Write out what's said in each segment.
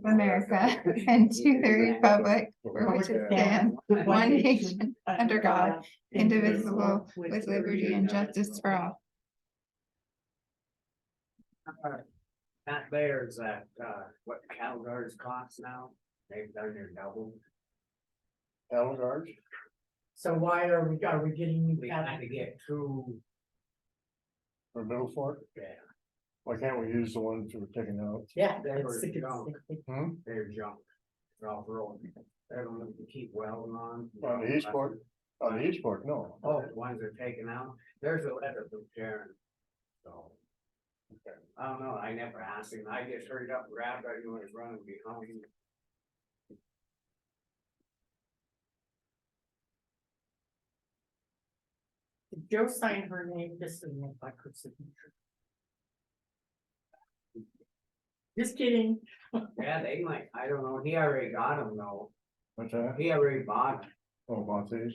of America and to the republic for which it stands, one nation, under God, indivisible, with liberty and justice for all. That there's that, what cattle guards cost now, they've done their double. Cattle guards? So why are we getting? We had to get two, For Middle Fork? yeah, Why can't we use the ones that were taken out? Yeah, They were that's the good junk. thing. they're junk. They're all rolling, they don't have to keep welding on. On the East Fork? On the East Fork, no. Oh, the ones that are taken out, there's a letter from Sharon. So. Okay. I don't know, I never asked him, I just hurried up, grabbed, I knew I was running behind. Did Joe sign her name, this is like her signature. Just kidding. Yeah, they might, I don't know, he already got them though, What's that? he already bought them, Oh, Bonte's?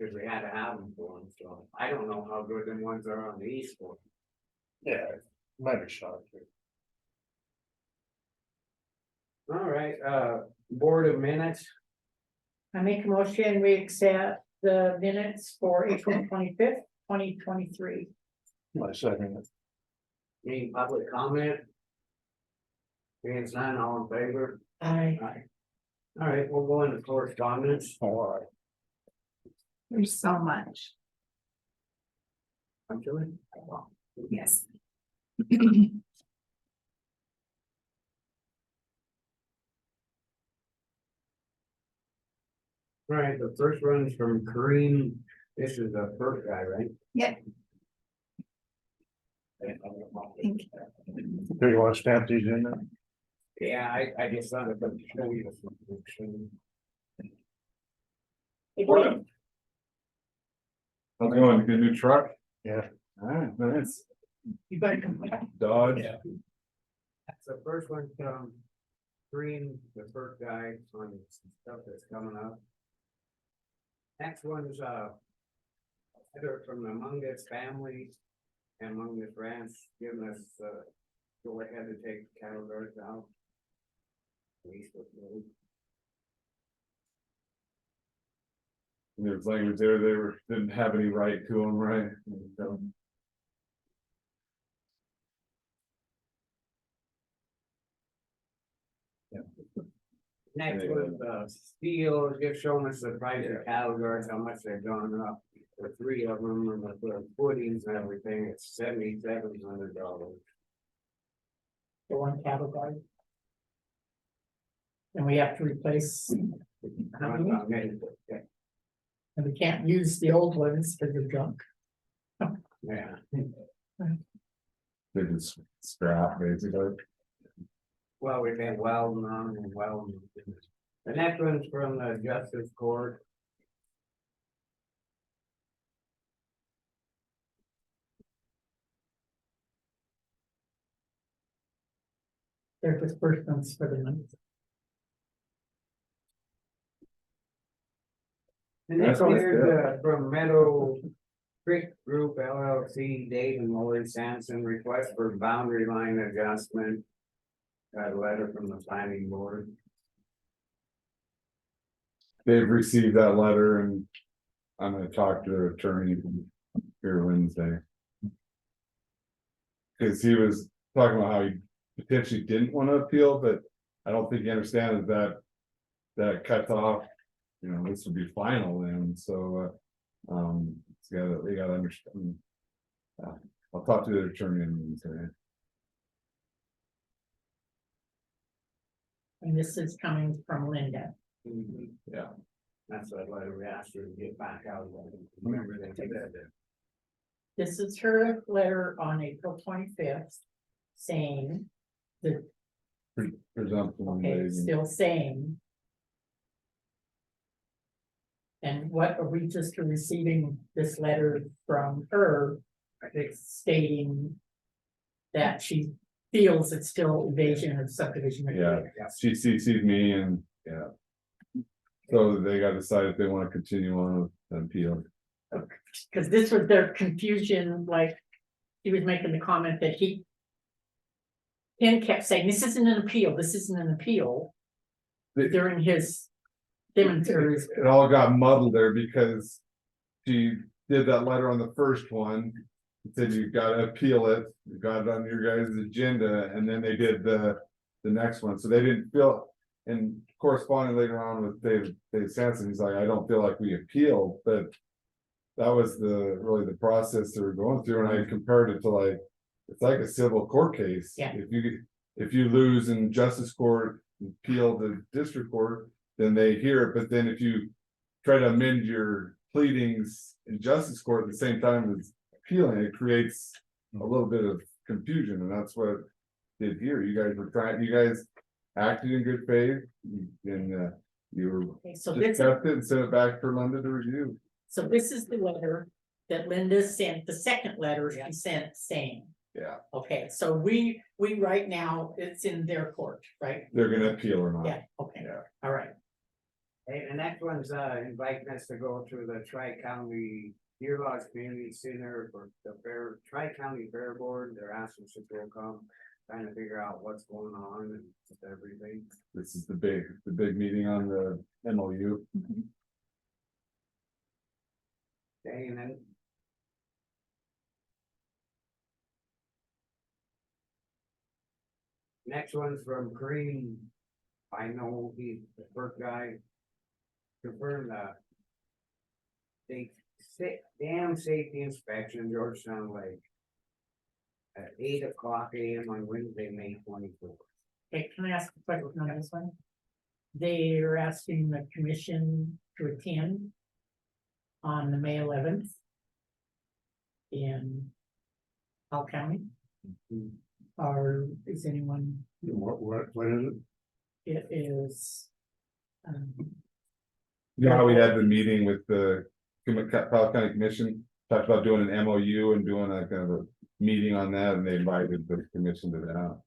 cause we had to have them for him, so I don't know how good them ones are on the East Fork. Yeah, might be shot. All right, board of minutes, I make a motion, we accept the minutes for April 25th, 2023. My second. any public comment? Being none, all in favor? I Aye. All right, we'll go into correspondence. All right. There's so much. I'm doing. Yes. All right, the first one is from Kareem. This is the first guy, right? Yeah. Thank you. Do you want to stamp these in there? Yeah, I just thought about show you something. How's it going? Good new truck? Yeah. Alright, nice. You got to Dodge. Yeah. That's the first one from Kareem, the first guy on some stuff that's coming up. Next one's letter from the Mungus family and Mungus Ranch giving us go ahead to take cattle guards out. There's language there, didn't have any right to them, right? Next was steel, just showing us the price of cattle guards, how much they've gone up. The three of them and the footings and everything, it's $7,700. The one cattle guard. And we have to replace, how many? Yeah. And we can't use the old ones because they're junk. Yeah, They just scrap basically. well, we've been welding on and welding. The next one's from the Justice Court. They're disbursements for the month. The next That's one what's is from Meadow Creek Group LLC, Dave and Lori Sampson, request for boundary line adjustment. Got a letter from the planning board. They've received that letter and I'm gonna talk to their attorney here Wednesday. Cause he was talking about how he potentially didn't want to appeal, but I don't think he understands that. That cuts off, you know, this would be final then, so, they gotta understand. I'll talk to their attorney on Wednesday. And this is coming from Linda. Yeah. That's that letter we asked her to get back out. Remember they did that. This is her letter on April 25th. Saying that, Presumption. okay, it's still saying. And what are we just receiving this letter from her? I think Stating. That she feels it's still evasion of subdivision. Yeah, she CC'd me and, yeah. So they gotta decide if they wanna continue on with the appeal. Cause this was their confusion, like. He was making the comment that Ken kept saying, this isn't an appeal, this isn't an appeal. During his demonstrators. It all got muddled there because she did that letter on the first one. It said you gotta appeal it, you got it on your guys' agenda, and then they did the next one, so they didn't feel. And corresponding later on with Dave Sampson, he's like, I don't feel like we appealed, but that was really the process they were going through, and I compared it to like, it's like a civil court case. Yeah. If you lose in justice court, appeal to district court, then they hear it, but then if you try to amend your pleadings in justice court at the same time as appealing, it creates a little bit of confusion, and that's what did here. You guys acted in good faith, and you Okay, so were this, discussed it and sent it back for Linda to review. so this is the letter that Linda sent, the second letter she sent saying. Yeah, Okay, so we right now, it's in their court, right? they're gonna appeal or not. Yeah, okay, Yeah. all right. Hey, the next one's inviting us to go to the Tri-County Deer Lodge Community Center for the Tri-County Fair Board. They're asking us to come, trying to figure out what's going on and everything. This is the big meeting on the MOU. Okay, and then. Next one's from Green. I know he's the first guy. Confirmed dam safety inspection, Georgetown Lake. At 8:00 AM on Wednesday, May 24th. Okay, can I ask a question on this one? They are asking the commission to attend on the May 11th in Howell County. Or is anyone, What is it? it is. You know how we had the meeting with the Powell County Commission, talked about doing an MOU and doing a kind of a meeting on that, and they invited the commission to that.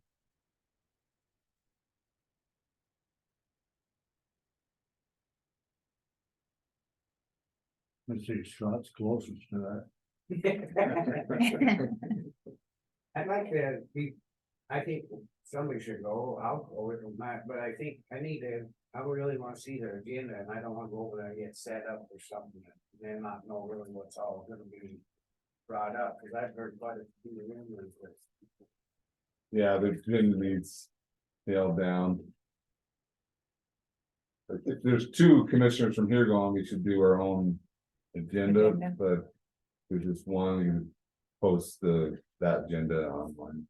Let's see, Scott's closest to that. I'd like to be, I think somebody should go, I'll go with them, but I think I really wanna see their agenda, and I don't wanna go over there and get set up for something, and then not know really what's all gonna be brought up, cause I've heard quite a few rumors that. Yeah, the agenda needs nailed down. If there's two commissioners from here going, we should do our own agenda, Agenda. but there's just one, we can post that agenda online.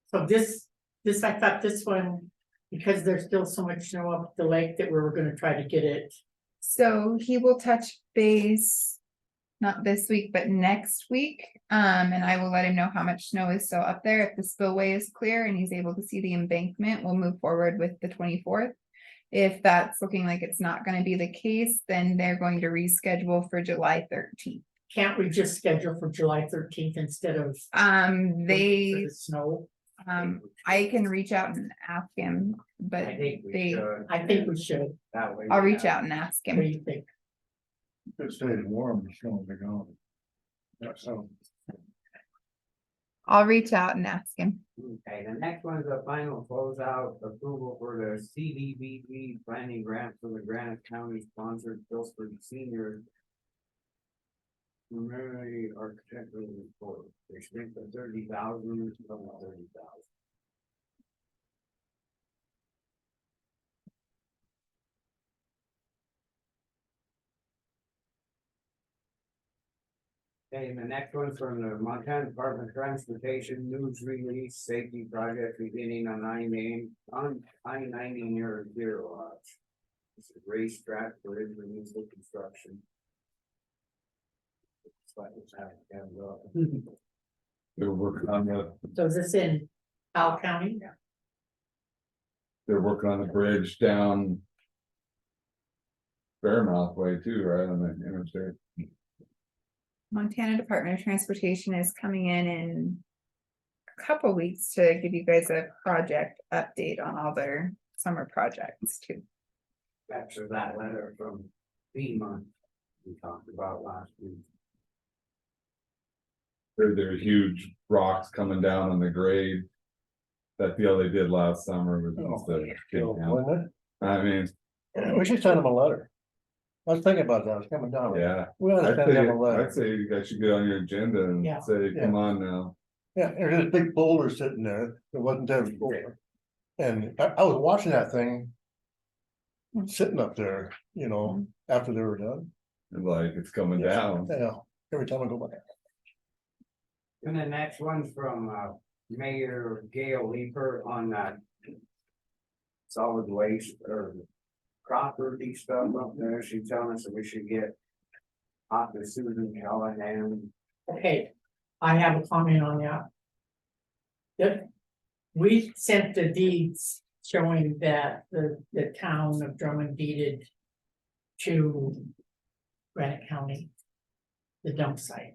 So this, I thought this one, because there's still so much snow up the lake that we were gonna try to get it. So he will touch base, not this week, but next week. And I will let him know how much snow is still up there. If the spillway is clear and he's able to see the embankment, we'll move forward with the 24th. If that's looking like it's not gonna be the case, then they're going to reschedule for July 13th. Can't we just schedule for July 13th instead of? for They, the Snow, I can reach out and ask him, but I think we they, should. I think we should, That way. I'll reach out and ask what do him. you think? If it stays warm, it's gonna be gone. That's so. I'll reach out and ask him. Okay, the next one's the final closeout approval for the CDBG planning grant for the Granite County sponsored Phillipsburg Senior. Primarily architectural report, they spent the 30,000, from 30,000. Okay, and the next one's from the Montana Department of Transportation news release, safety project beginning on I-90 near Zero Lodge. It's a racetrack for municipal construction. It's like it's having They're working on So is this in Powell County? they're working on the bridge down Fairmouth Way too, right on the interstate. Montana Department of Transportation is coming in a couple weeks to give you guys a project update on all their summer projects too. Capture that letter from FEMA we talked about last week. There are huge rocks coming down on the grade. that deal they did last summer was Oh, instead of so, King County. wasn't I mean, it? We should send them a letter. I was thinking about that, I was coming down. yeah, We ought to send them a I'd letter. say you guys should get on your agenda and Yeah. say, come on now. Yeah, there's a big boulder sitting there that wasn't there before. And I was watching that thing. Sitting up there, you know, after they were done. And like, it's coming Yeah. down. Yeah, every time I go by. And the next one's from Mayor Gail Leeper on that. Solid waste or property stuff up there. She's telling us that we should get. Talk to Susan Callahan. Okay, I have a comment on that. Yep. We sent the deeds showing that the town of Drummond deeded to Granite County, the dump site.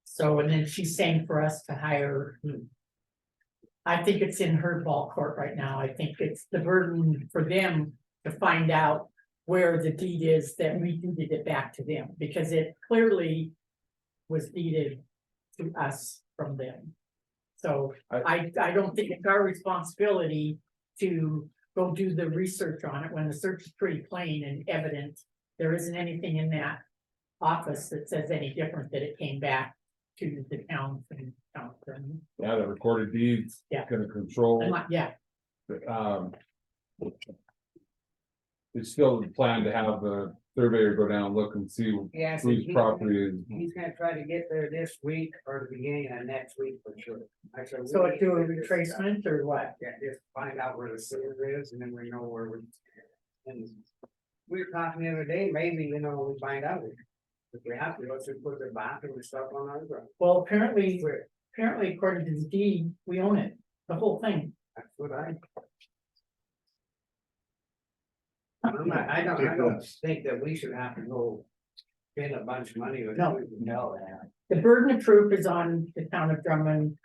So, and then she's saying for us to hire. I think it's in her ball court right now. I think it's the burden for them to find out where the deed is that we deeded it back to them, because it clearly was deeded to us from them. So I don't think it's our responsibility to go do the research on it when the search is pretty plain and evident. There isn't anything in that office that says any different, that it came back to the town from town. Yeah, the recorded deeds. Yeah. Gonna control, Yeah, um. It's still the plan to have the surveyor go down, and look and see Yeah, so whose property is. he's gonna try to get there this week or the beginning of next week for sure. I said, so we do a need to get this done. retracement or what? Yeah, just find out where the sewer is and then we know where we. And we were talking the other day, maybe, you know, we find out. If we have to, let's just put the bathroom and stuff on our ground. Well, apparently according to the deed, we own it, the whole thing. That's what I don't think that we should have to go spend a bunch of money with. No. No. The burden of proof is on the town of Drummond.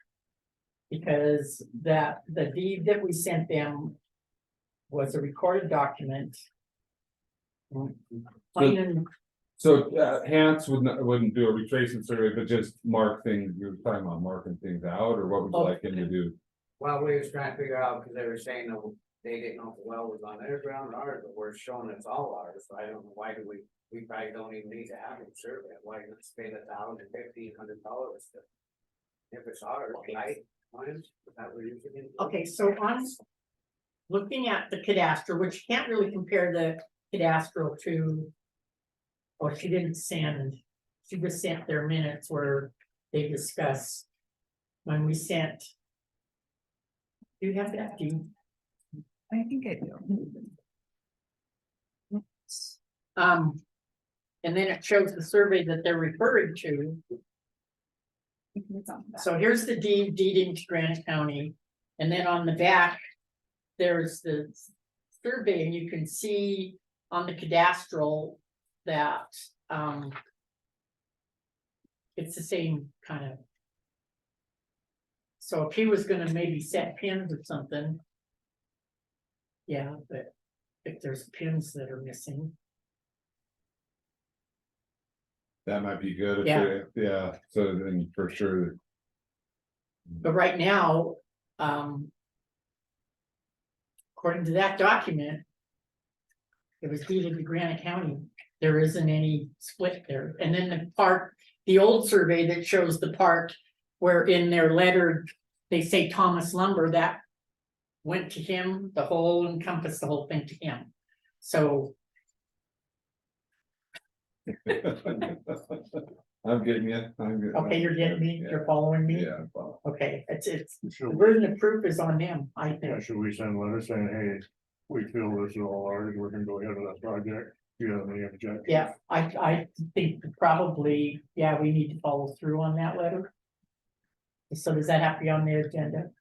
Because the deed that we sent them was a recorded document. Plain and, So Hans wouldn't do a retracement survey, but just mark things, you were talking about marking things out, or what would you like him to do? Well, we was trying to figure out, because they were saying that they didn't know if the well was on their ground or ours, but we're showing it's all ours, so I don't know, why do we probably don't even need to have them survey it, why not spend $1,000, $1,500 if it's ours, right? That we're using it. okay, so on. Looking at the cadastral, which you can't really compare the cadastral to. Oh, she didn't send, she just sent their minutes where they discuss. When we sent. Do you have that deed? I think I do. And then it shows the survey that they're referring to. It's on that. So here's the deeding to Granite County, and then on the back. There's the survey, and you can see on the cadastral that, it's the same kind of. So if he was gonna maybe set pins or something. Yeah, but if there's pins that are missing, That might be good. if Yeah. Yeah, so then for sure. but right now, according to that document. It was deeded to Granite County, there isn't any split there, and then the part, the old survey that shows the part. Where in their letter, they say Thomas Lumber, that. Went to him, the whole encompassed the whole thing to him, so. I'm getting you. Okay, you're getting me, you're following me, Yeah. well, okay, it's, the Should, burden of proof is on them, I yeah, think. should we send a letter saying, hey, we feel this is all ours, we're gonna go ahead with that project? Do you have any objections? Yeah, I think probably, yeah, we need to follow through on that letter. So does that have to be on the agenda?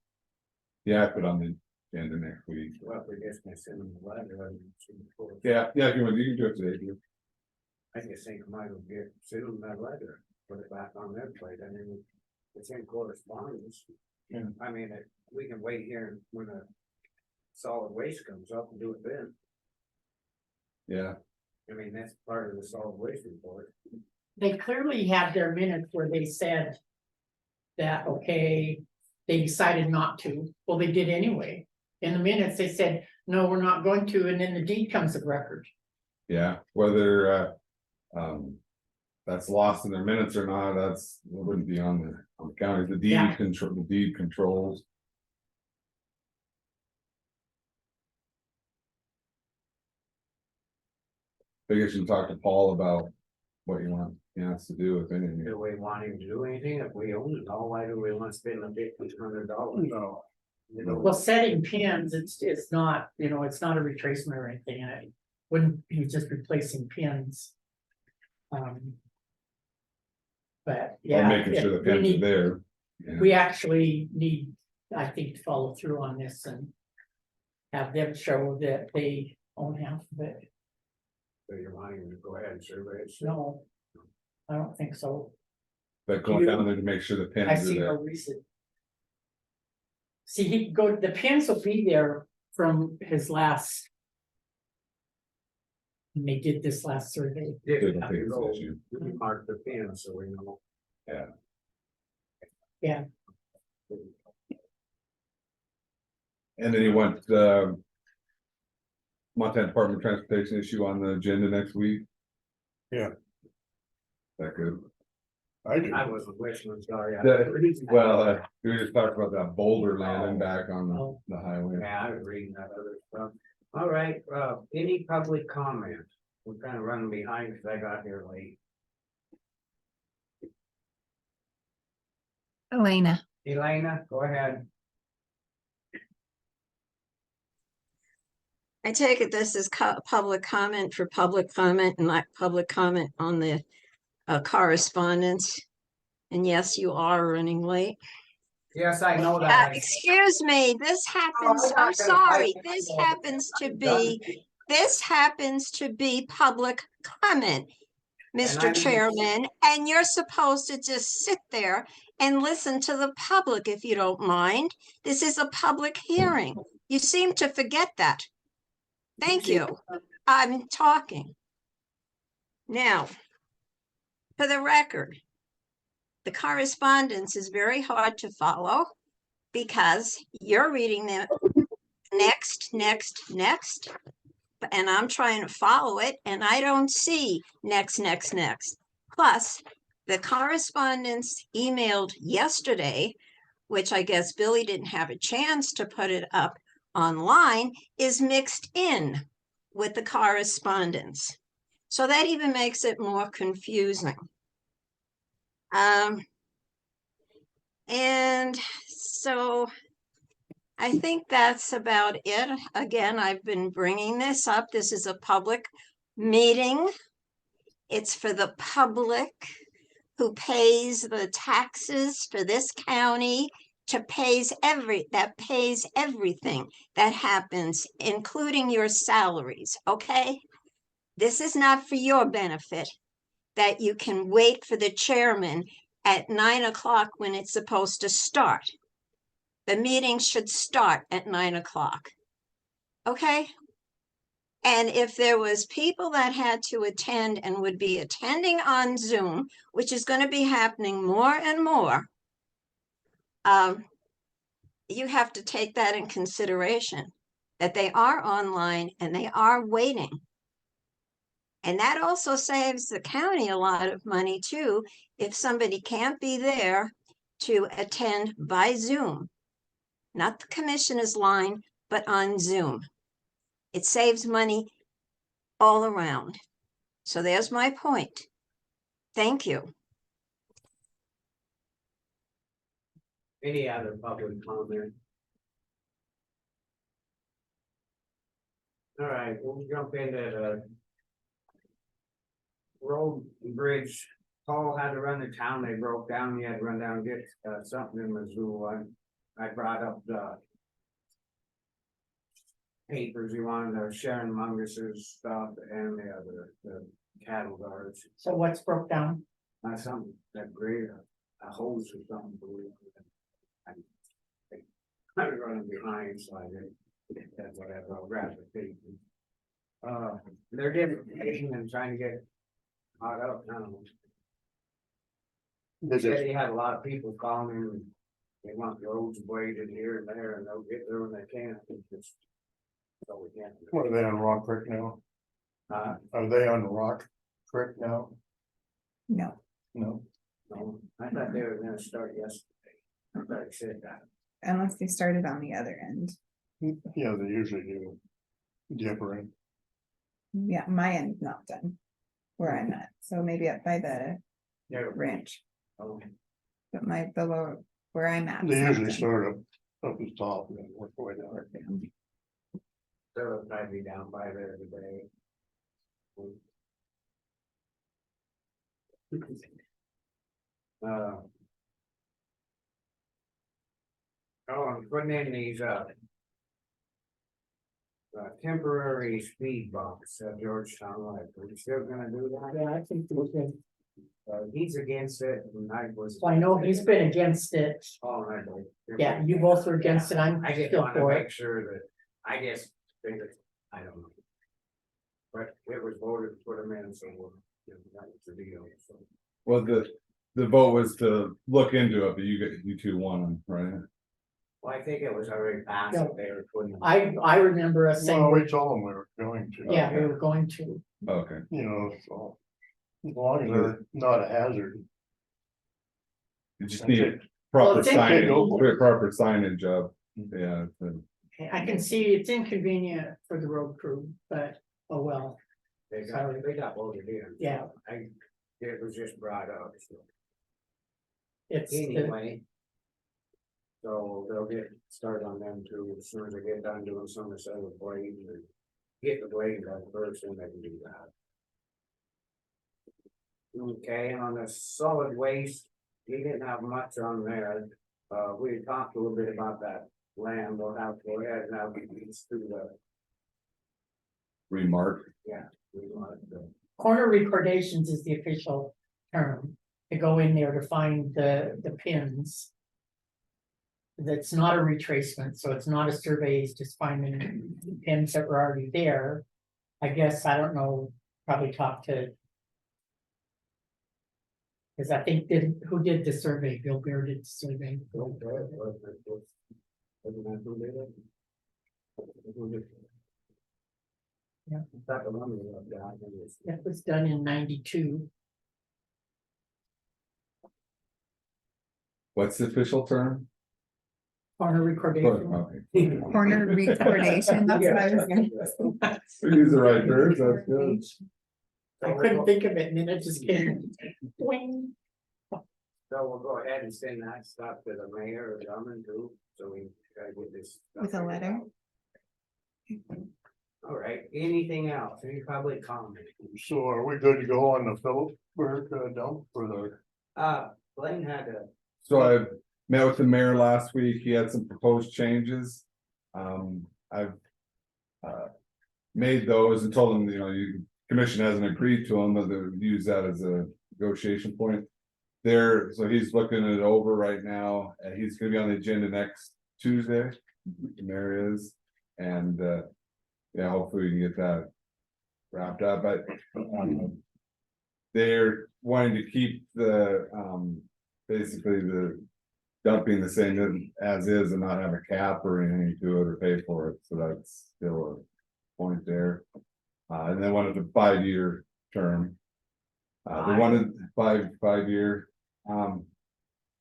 Yeah, I put on the agenda next week. Well, we're just gonna send them a letter. I mean, Yeah, if you want, you can do it today, dude. I just think I might as well send them that letter, put it back on their plate, I mean, it's in correspondence. Yeah. I mean, we can wait here when a solid waste comes up and do it then, Yeah, I mean, that's part of the solid waste report. They clearly have their minutes where they said. That, okay, they decided not to. Well, they did anyway. In the minutes, they said, no, we're not going to, and then the deed comes of record. Yeah, whether, that's lost in their minutes or not, it wouldn't be on the county, the Yeah. deed controls. I guess you can talk to Paul about what he wants to do, if anything. Do we want him to do anything? If we own it all, why do we want to spend a $1,500? No. You know, Well, setting pins, it's not, it's not a retracement or anything, and it wouldn't be just replacing pins. But Or yeah. making sure the we pins are need- there. Yeah. We actually need, I think, to follow through on this and have them show that they own half of it. so you're wanting him to go ahead and survey it. No, I don't think so. But going down there to make sure the I pins are see no there. reason. See, the pins will be there from his last. When they did this last survey. Yeah, Good, have okay, to it's go an issue. mark the pin so we know. And then he went, Montana Department of Transportation issue on the agenda next week. Yeah. That good. I do. I wasn't wishing, sorry. Well, we just talked about that boulder landing back on the highway. Yeah, I was reading that other stuff. All right, any public comment? We're kind of running behind because I got here late. Elena, Elena, go ahead. I take it this is public comment for public comment and not public comment on the correspondence. And yes, you are running late. Yes, I know that. Excuse me, this happens, I'm I'm not gonna sorry, fight. this happens to be public comment, I'm- Mr. Chairman, and you're supposed to just sit there and listen to the public if you don't mind. This is a public hearing. You seem to forget that. Thank you. I'm talking. Now, for the record, the correspondence is very hard to follow because you're reading them next, and I'm trying to follow it and I don't see next. Plus, the correspondence emailed yesterday, which I guess Billy didn't have a chance to put it up online, is mixed in with the correspondence. So that even makes it more confusing. And so I think that's about it. Again, I've been bringing this up. This is a public meeting. It's for the public who pays the taxes for this county that pays everything that happens, including your salaries, okay? This is not for your benefit that you can wait for the chairman at 9 o'clock when it's supposed to start. The meeting should start at 9 o'clock. Okay? And if there was people that had to attend and would be attending on Zoom, which is going to be happening more and more, you have to take that in consideration, that they are online and they are waiting. And that also saves the county a lot of money too, if somebody can't be there to attend by Zoom. Not the commissioner's line, but on Zoom. It saves money all around. So there's my point. Thank you. Any other public comment? All right, we'll jump into the road and bridge. Paul had to run to town, they broke down, he had to run down and get something in Missoula. I brought up the papers, he wanted Sharon Mungus's stuff and the cattle guards. So what's broke down? Something that great, a hose or something. I was running behind, so I didn't, that's whatever, I'll grab the paper. They're getting and trying to get caught up now. He said he had a lot of people calling him, They want roads bladed here and there, and they'll get there when they can. It's just- So we can't. do it. What are they on Rock Creek now? Are they on Rock Creek now? No, No, No, I thought they were gonna start yesterday. I thought I said that. unless they started on the other end. yeah, they usually do. Different. Yeah, my end's not done. Where I'm at, so maybe up by the They're ranch, Oh, but the lower, where I'm at. They is not usually done. start up the top and then work their way down. they'll probably be down by there today. Uh. Oh, I'm putting in these, temporary speed bumps at Georgetown Light. Are you still gonna do that? Yeah, I think we can, He's against it and I was. I know he's been against it. Oh, I know. Yeah, you both were against it, I'm I just still wanna for make it. sure that, I just think that, I don't know. But it was voted to put them in, so we'll, you know, that was the deal, so. Well, the vote was to look into it, but you two won them, right? Well, I think it was already passed, Yeah. that they were putting. them- I remember us Well, saying, we told them we were going to. yeah, we were going to, Okay, You know, so. As long as they're not a hazard. you just need Okay. proper Well, it's signage, proper signage up, yeah. I can see it's inconvenient for the road crew, but, oh well. They got voted in. Yeah. It was just brought up, so. It's, Anyway. So they'll get started on them too, as soon as they get done doing some of the other blades and get the blade done first, and they can do that. Okay, and on the solid waste, he didn't have much on there. We talked a little bit about that land, we'll have to go ahead and have these through the, Remark, we want the. corner recordations is the official term, to go in there to find the pins. That's not a retracement, so it's not a survey, it's just finding pins that were already there. I guess, I don't know, probably talk to. Cause I think who did the survey, Bill Bear did the survey. Yeah. That was done in 92. what's the official term? Corner recordation. Okay. Corner recordation, that's what I was gonna. We use the right terms, that's good. I couldn't think of it, and then it just came. Wing. So we'll go ahead and send that stuff to the mayor of Drummond too, so we gotta get this. stuff With a figured letter? out. All right, anything else, any public comment? So are we good to go on the Phillipsburg dump for the? Blaine had a, So I met with the mayor last week, he had some proposed changes. I've. Made those and told him, you know, commission hasn't agreed to them, but they'll use that as a negotiation point. So he's looking it over right now, and he's gonna be on the agenda next Tuesday, the mayor is, and, yeah, hopefully we can get that wrapped up, but, they're wanting to keep the, basically the dumping the same as is and not have a cap or anything to it or pay for it, so that's still a point there. And they wanted a 5-year term. They wanted 5-year,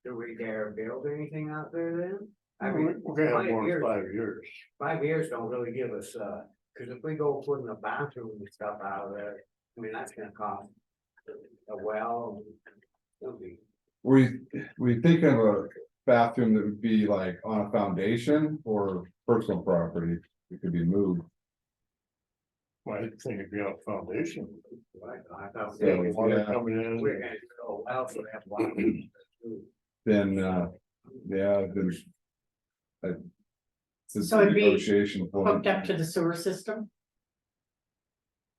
do we dare build anything out there then? I We're mean, gonna have 5 more years. than 5 years. 5 years don't really give us, cause if we go putting a bathroom and stuff out of there, I mean, that's gonna cost. A well. It'll be, we think of a bathroom that would be like on a foundation or personal property, it could be moved. I think it'd be on foundation. I thought. So, Water yeah. coming in. We're gonna go well, so we have water. Then, yeah, there's. It's So a it'd be negotiation point. Hooked up to the sewer system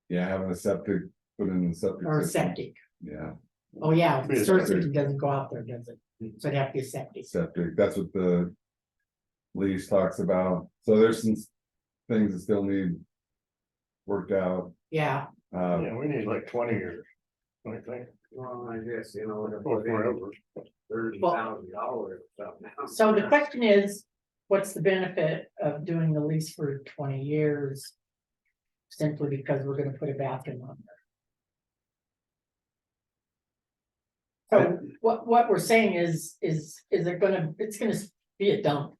Yeah, having a septic, put in the septic. or system. septic? Yeah, Oh, yeah, Be a the sewer septic. system doesn't go out there, does it? So it'd have to be a septic. septic, that's what the. Lease talks about, so there's some things that still need. Worked out, Yeah, Yeah, we need like 20 years. I think. Well, I guess, you know, to Or put in forever. $30,000 or something. So the question is, what's the benefit of doing the lease for 20 years? Simply because we're gonna put a bathroom on there. So what we're saying is it gonna, it's gonna be a dump.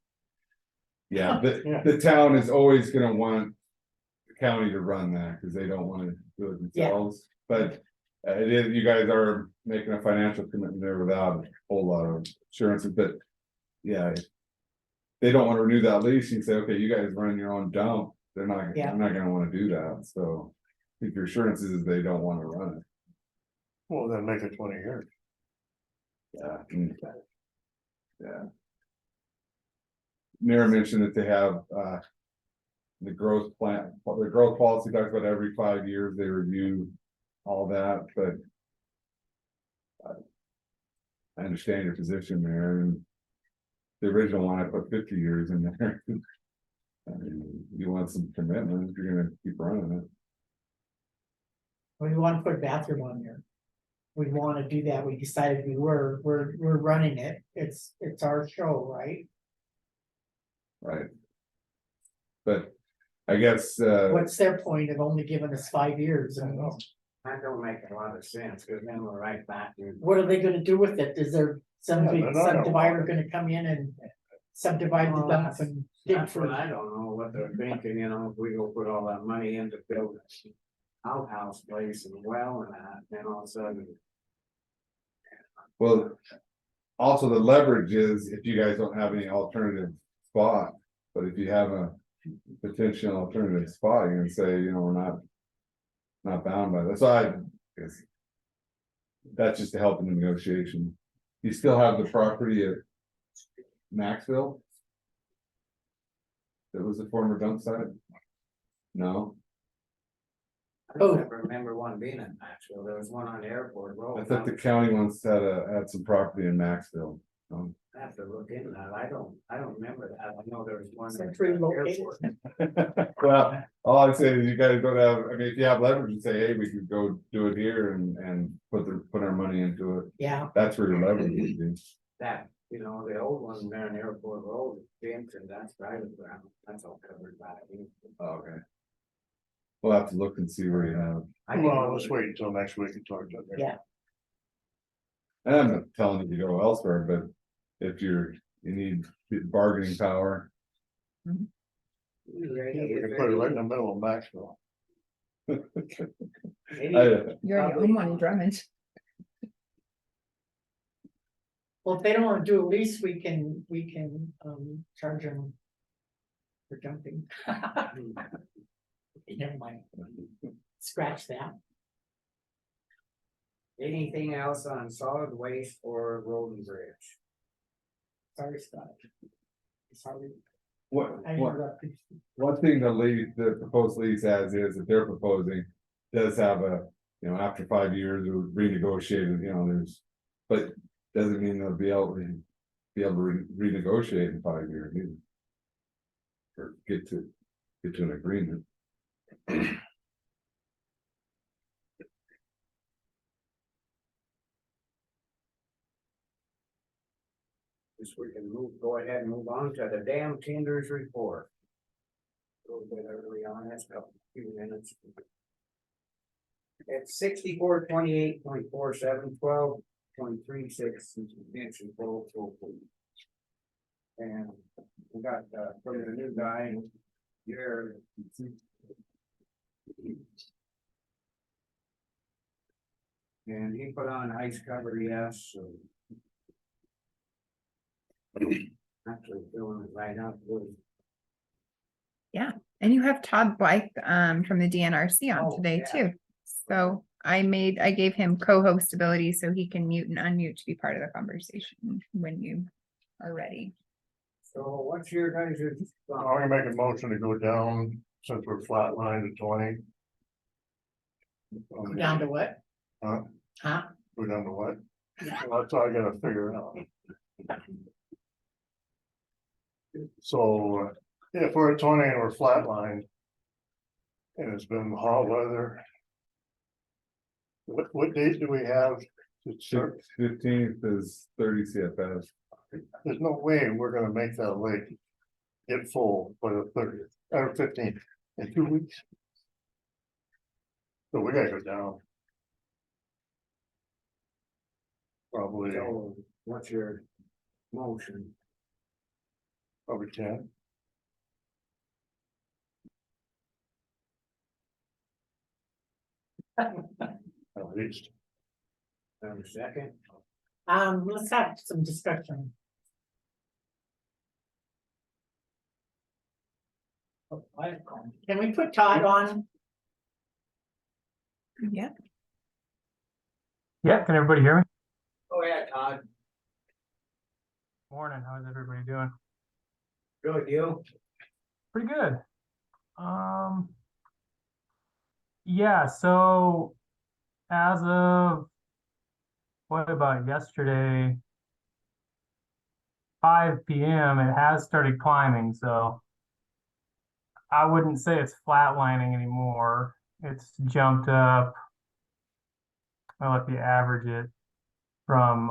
Yeah, Yeah. the town is always gonna want the county to run that, cause they don't wanna do it Yeah. themselves, but. It is, you guys are making a financial commitment there without a whole lot of assurances, but. Yeah. if They don't wanna renew that lease, you say, okay, you guys run your own dump, they're Yeah. not gonna wanna do that, so. I think your assurances is they don't wanna run it. Well, then make it 20 years. Yeah. Yeah. Mayor mentioned that they have, the growth plan, well, the growth policy talks about every 5 years they review all that, but. I understand your position there, and the original one, I put 50 years in there. I mean, you want some commitment if you're gonna keep running it. We wanna put a bathroom on there. We wanna do that, we decided we're running it, it's our show, right? Right. But I guess, What's their point of only giving us 5 years? And That don't make a lot of sense, cause then we're right back in. what are they gonna do with it? Is there some Yeah, big they're not gonna want subdivider gonna come in and subdivide the dump and dig That's for what I don't know what they're thinking, you know, if we go put all that money into building a outhouse place and well and that, then all of a sudden. well. Also, the leverage is if you guys don't have any alternative spot, but if you have a potential alternative spot, you're gonna say, you know, we're not. Not bound by that, so I guess. That's just to help in the negotiation. You still have the property at Maxville? That was the former dump site? No, I don't ever remember one being in Maxville, there was one on Airport Road. I thought the county once had some property in Maxville. I have to look into that, I don't remember that, I know there was one. at Century the location. airport. Well, all I'm saying is you guys don't have, I mean, if you have leverage and say, hey, we could go do it here and put our money into it. yeah, That's where your leverage would be. That, you know, the old one there on Airport Road, James, and that's private ground, that's all covered by. Okay. We'll have to look and see where you have. I didn't know Well, let's that- wait until next week and talk to them. Yeah. And I'm not telling you to go elsewhere, but if you need bargaining power. Yeah, we can put it right in the middle of Maxville. You're on your own one, Drummond. well, if they don't wanna do a lease, we can, charge them. For dumping. Never mind. Scratch that. Anything else on solid waste or road and bridge? Sorry, Scott. Sorry, What, I what, interrupted. one thing the proposed lease has is that they're proposing does have a, you know, after 5 years, it was renegotiated, you know, there's. But doesn't mean they'll be able to renegotiate in 5 years either. Or get to an agreement. Guess we can go ahead and move on to the dam tenders report. A little bit early on, that's a few minutes. It's 6428.47 12.36 mentioned full. And we got from the new guy here. And he put on ice cover, yes, so. Actually filling it right up. And you have Todd Blythe from the DNRC on Oh, today yeah. too. So I gave him co-host ability so he can mute and unmute to be part of the conversation when you are ready. So what's your guys'? I'm gonna make a motion to go down since we're flatlined at 20. Go down to what? Huh? Huh? Go down to what? Well, that's all I gotta figure out. So, if we're at 20 and we're flatlined. And it's been hot weather. What date do we have 15th is 30 CFS. There's no way we're gonna make that lake get full by the 30th or 15th in 2 weeks. So we gotta go down. Probably, So what's your motion? probably 10. At least. Have a second? Let's have some discussion. Can we put Todd on? Yeah. Yeah, can everybody hear me? Oh, yeah, Todd. Morning, how's everybody doing? Good, you? Pretty good. Yeah, so as of what about yesterday? 5 p.m. it has started climbing, so I wouldn't say it's flatlining anymore. It's jumped up. Well, if you average it from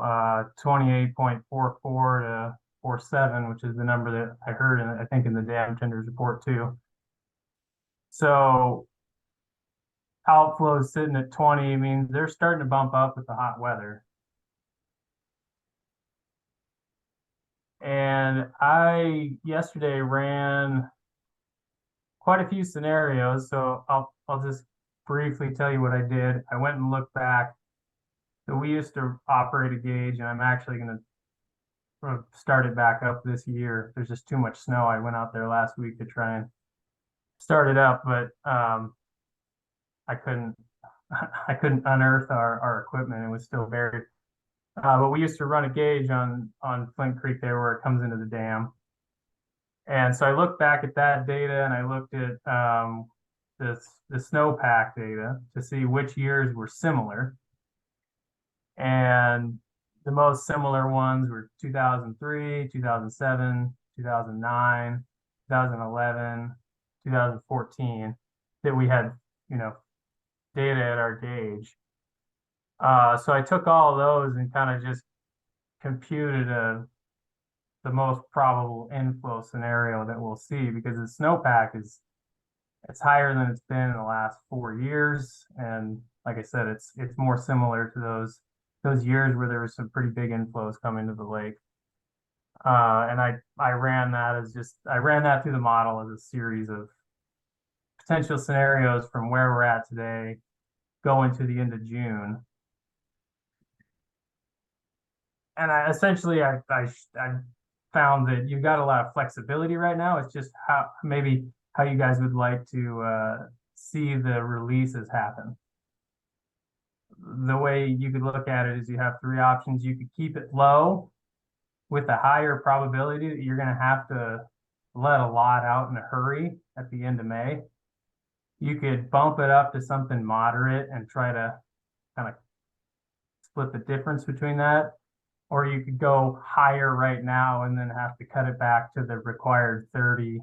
28.44 to 47, which is the number that I heard in I think in the dam tenders report too. So outflow is sitting at 20 means they're starting to bump up with the hot weather. And I yesterday ran quite a few scenarios, so I'll just briefly tell you what I did. I went and looked back. So we used to operate a gauge, and I'm actually going to start it back up this year. There's just too much snow. I went out there last week to try and start it up, but I couldn't unearth our equipment. It was still buried. But we used to run a gauge on Flint Creek there where it comes into the dam. And so I looked back at that data and I looked at the snowpack data to see which years were similar. And the most similar ones were 2003, 2007, 2009, 2011, 2014 that we had, data at our gauge. So I took all of those and kind of just computed the most probable inflow scenario that we'll see, because the snowpack it's higher than it's been in the last 4 years. And like I said, it's more similar to those years where there was some pretty big inflows coming to the lake. And I ran that through the model as a series of potential scenarios from where we're at today going to the end of June. And I found that you've got a lot of flexibility right now. It's just how you guys would like to see the releases happen. The way you could look at it is you have 3 options. You could keep it low with a higher probability that you're going to have to let a lot out in a hurry at the end of May. You could bump it up to something moderate and try to kind of split the difference between that. Or you could go higher right now and then have to cut it back to the required 30,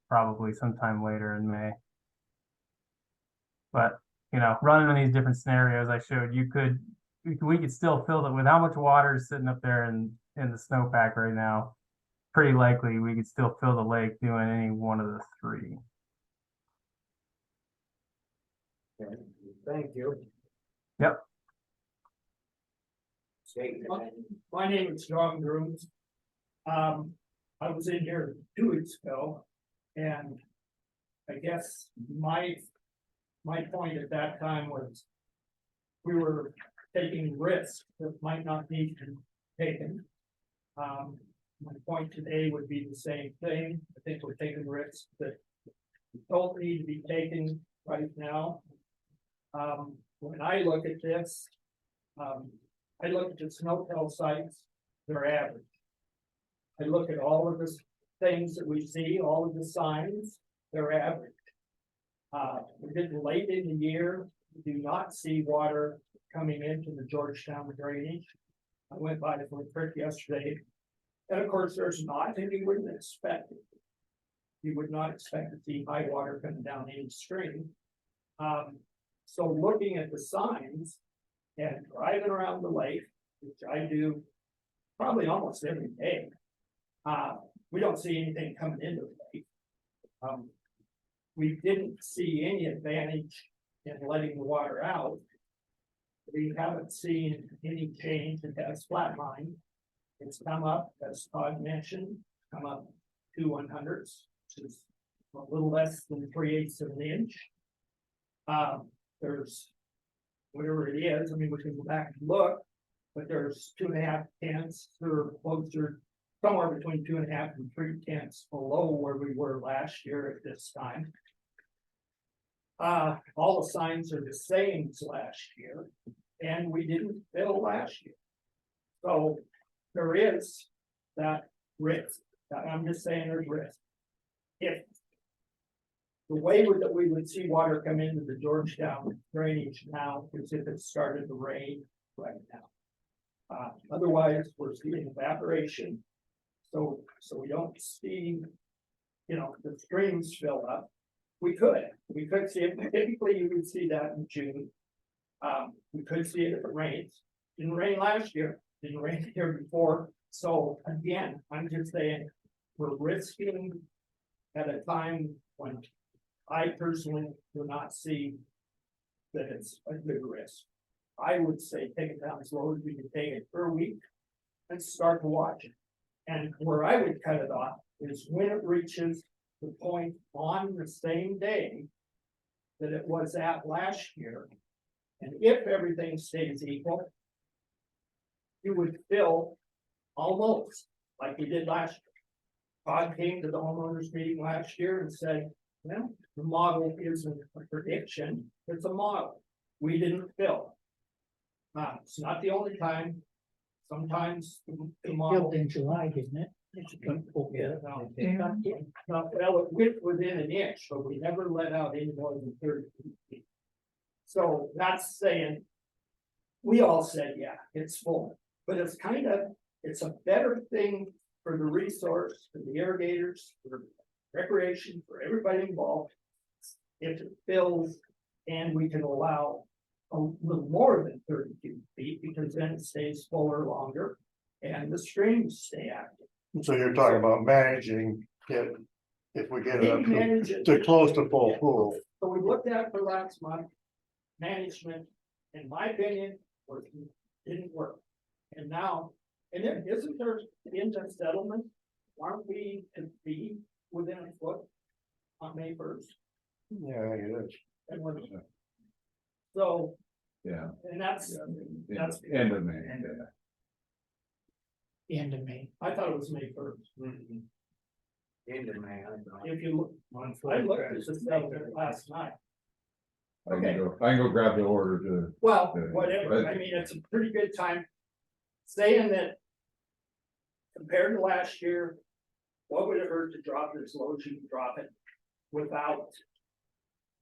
probably sometime later in May. But, running these different scenarios I showed, we could still fill it with how much water is sitting up there in the snowpack right now. Pretty likely we could still fill the lake doing any one of the 3. Okay, thank you. Yep. State your name. My name is John Grooms. I was in here 2 weeks ago, and I guess my point at that time was we were taking risks that might not need to be taken. My point today would be the same thing. I think we're taking risks that don't need to be taken right now. When I look at this, I look at the snowfall sites, they're average. I look at all of the things that we see, all of the signs, they're average. We're getting late in the year, we do not see water coming into the Georgetown drainage. I went by the Flint Creek yesterday, and of course, there's not, and you wouldn't expect it. You would not expect to see high water coming down any stream. So looking at the signs, and driving around the lake, which I do probably almost every day. We don't see anything coming into the lake. We didn't see any advantage in letting the water out. We haven't seen any change. It has flatlined. It's come up, as Todd mentioned, come up 2/100, which is a little less than 3/8 of an inch. There's whatever it is, I mean, we can go back and look, but there's 2.5 tenths or closer, somewhere between 2.5 and 3 tenths below where we were last year at this time. All the signs are the same as last year, and we didn't fill last year. So there is that risk. I'm just saying there's risk. If the way that we would see water come into the Georgetown drainage now is if it started to rain right now. Otherwise, we're seeing evaporation. So we don't see, you know, the streams fill up. We could see it. Typically, you would see that in June. We could see it if it rains. Didn't rain last year, didn't rain the year before. So again, I'm just saying, we're risking at a time when I personally do not see that it's a good risk. I would say take it down as low as we can take it for a week and start to watch it. And where I would cut it off is when it reaches the point on the same day that it was at last year. And if everything stays equal, you would fill almost like we did last year. Todd came to the homeowners meeting last year and said, well, the model isn't a prediction, it's a model. We didn't fill. It's not the only time. Sometimes the model. Built in July, didn't it? Yeah, well, it went within an inch, but we never let out any more than 30 feet. So that's saying, we all said, yeah, it's full, but it's it's a better thing for the resource, for the irrigators, for recreation, for everybody involved. If it fills and we can allow a little more than 32 feet, because then it stays fuller longer and the streams stay active. So you're talking about managing it, if we get it up Maybe manage it. to close to full pool. So we looked at it for last month. Management, in my opinion, didn't work. And now, and then isn't there in the settlement? Aren't we to be within a foot on May 1st? Yeah, it is. And we're. So, Yeah. and that's End of May. The end of May. I thought it was May 1st. End of May, I thought. If you look, I looked at the settlement last night. I can go grab the order to. Well, Yeah, whatever, but- I mean, it's a pretty good time. Saying that. Compared to last year, what would it hurt to drop it as low as you can drop it without.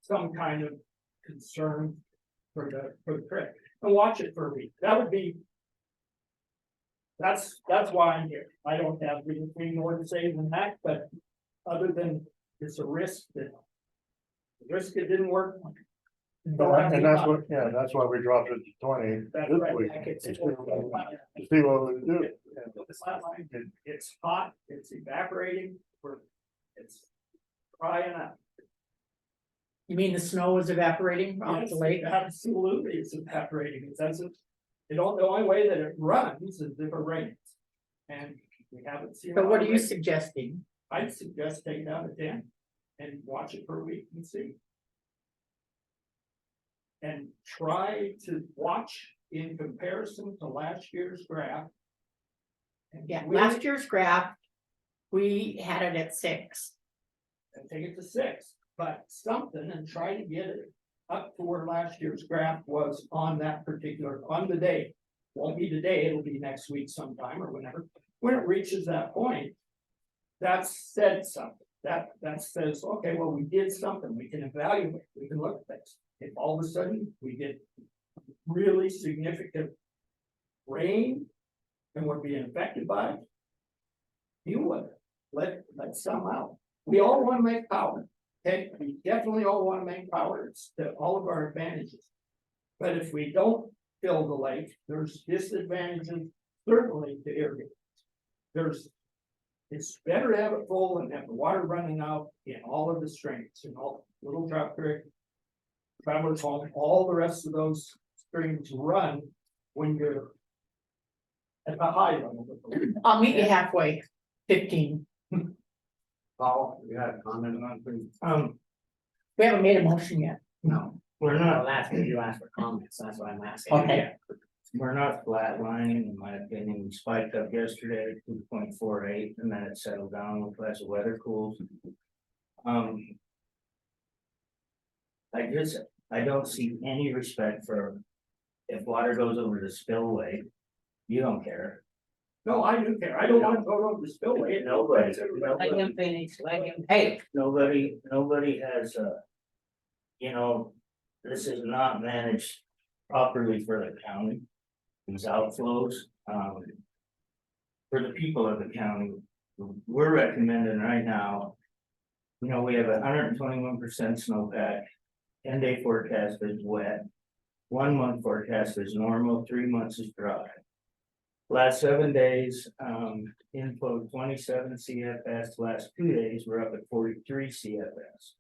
Some kind of concern for the creek, and watch it for a week, that would be. That's why I'm here, I don't have anything more to say than that, but other than it's a risk that. The risk it didn't work. And that's what, yeah, that's why we dropped it to 20 That's this right. week. It's To see what we do. It's not like it's hot, it's evaporating, it's drying up. You mean the snow is evaporating off Yes, the lake? absolutely, it's evaporating, it doesn't, the only way that it runs is if it rains. And we haven't seen. But what are you rain. suggesting? I'd suggest take it out of 10 and watch it for a week and see. And try to watch in comparison to last year's graph. And Yeah, we- last year's graph, we had it at 6. And take it to 6, but something and try to get it up to where last year's graph was on that particular, on the day. Won't be today, it'll be next week sometime or whenever, when it reaches that point. That's said something, that says, okay, well, we did something, we can evaluate, we can look at things. If all of a sudden we get really significant rain and we're being affected by it, deal with it, let some out. We all want to make power, okay, we definitely all want to make power, it's to all of our advantages. But if we don't fill the lake, there's disadvantages certainly to irrigate. It's better to have it full and have the water running out in all of the streams, in all Little Drop Creek. Travelers Home, all the rest of those streams run when you're at the high level. I'll meet you halfway, 15. Paul, you had a comment on things? We haven't made a motion yet. No, we're not asking you ask for comments, that's what I'm asking. Okay. We're not flatlining, in my opinion, we spiked up yesterday to 2.48, and then it settled down as the weather cools. I don't see any respect for, if water goes over the spillway, you don't care. No, I do care, I don't want to go over the spillway. Nobody. Let him finish, let him, hey, Nobody has you know, this is not managed properly for the county. These outflows, for the people of the county, we're recommending right now. You know, we have 121% snowpack, 10-day forecast is wet. 1 month forecast is normal, 3 months is dry. Last 7 days, inflow 27 CFS, last 2 days, we're up at 43 CFS.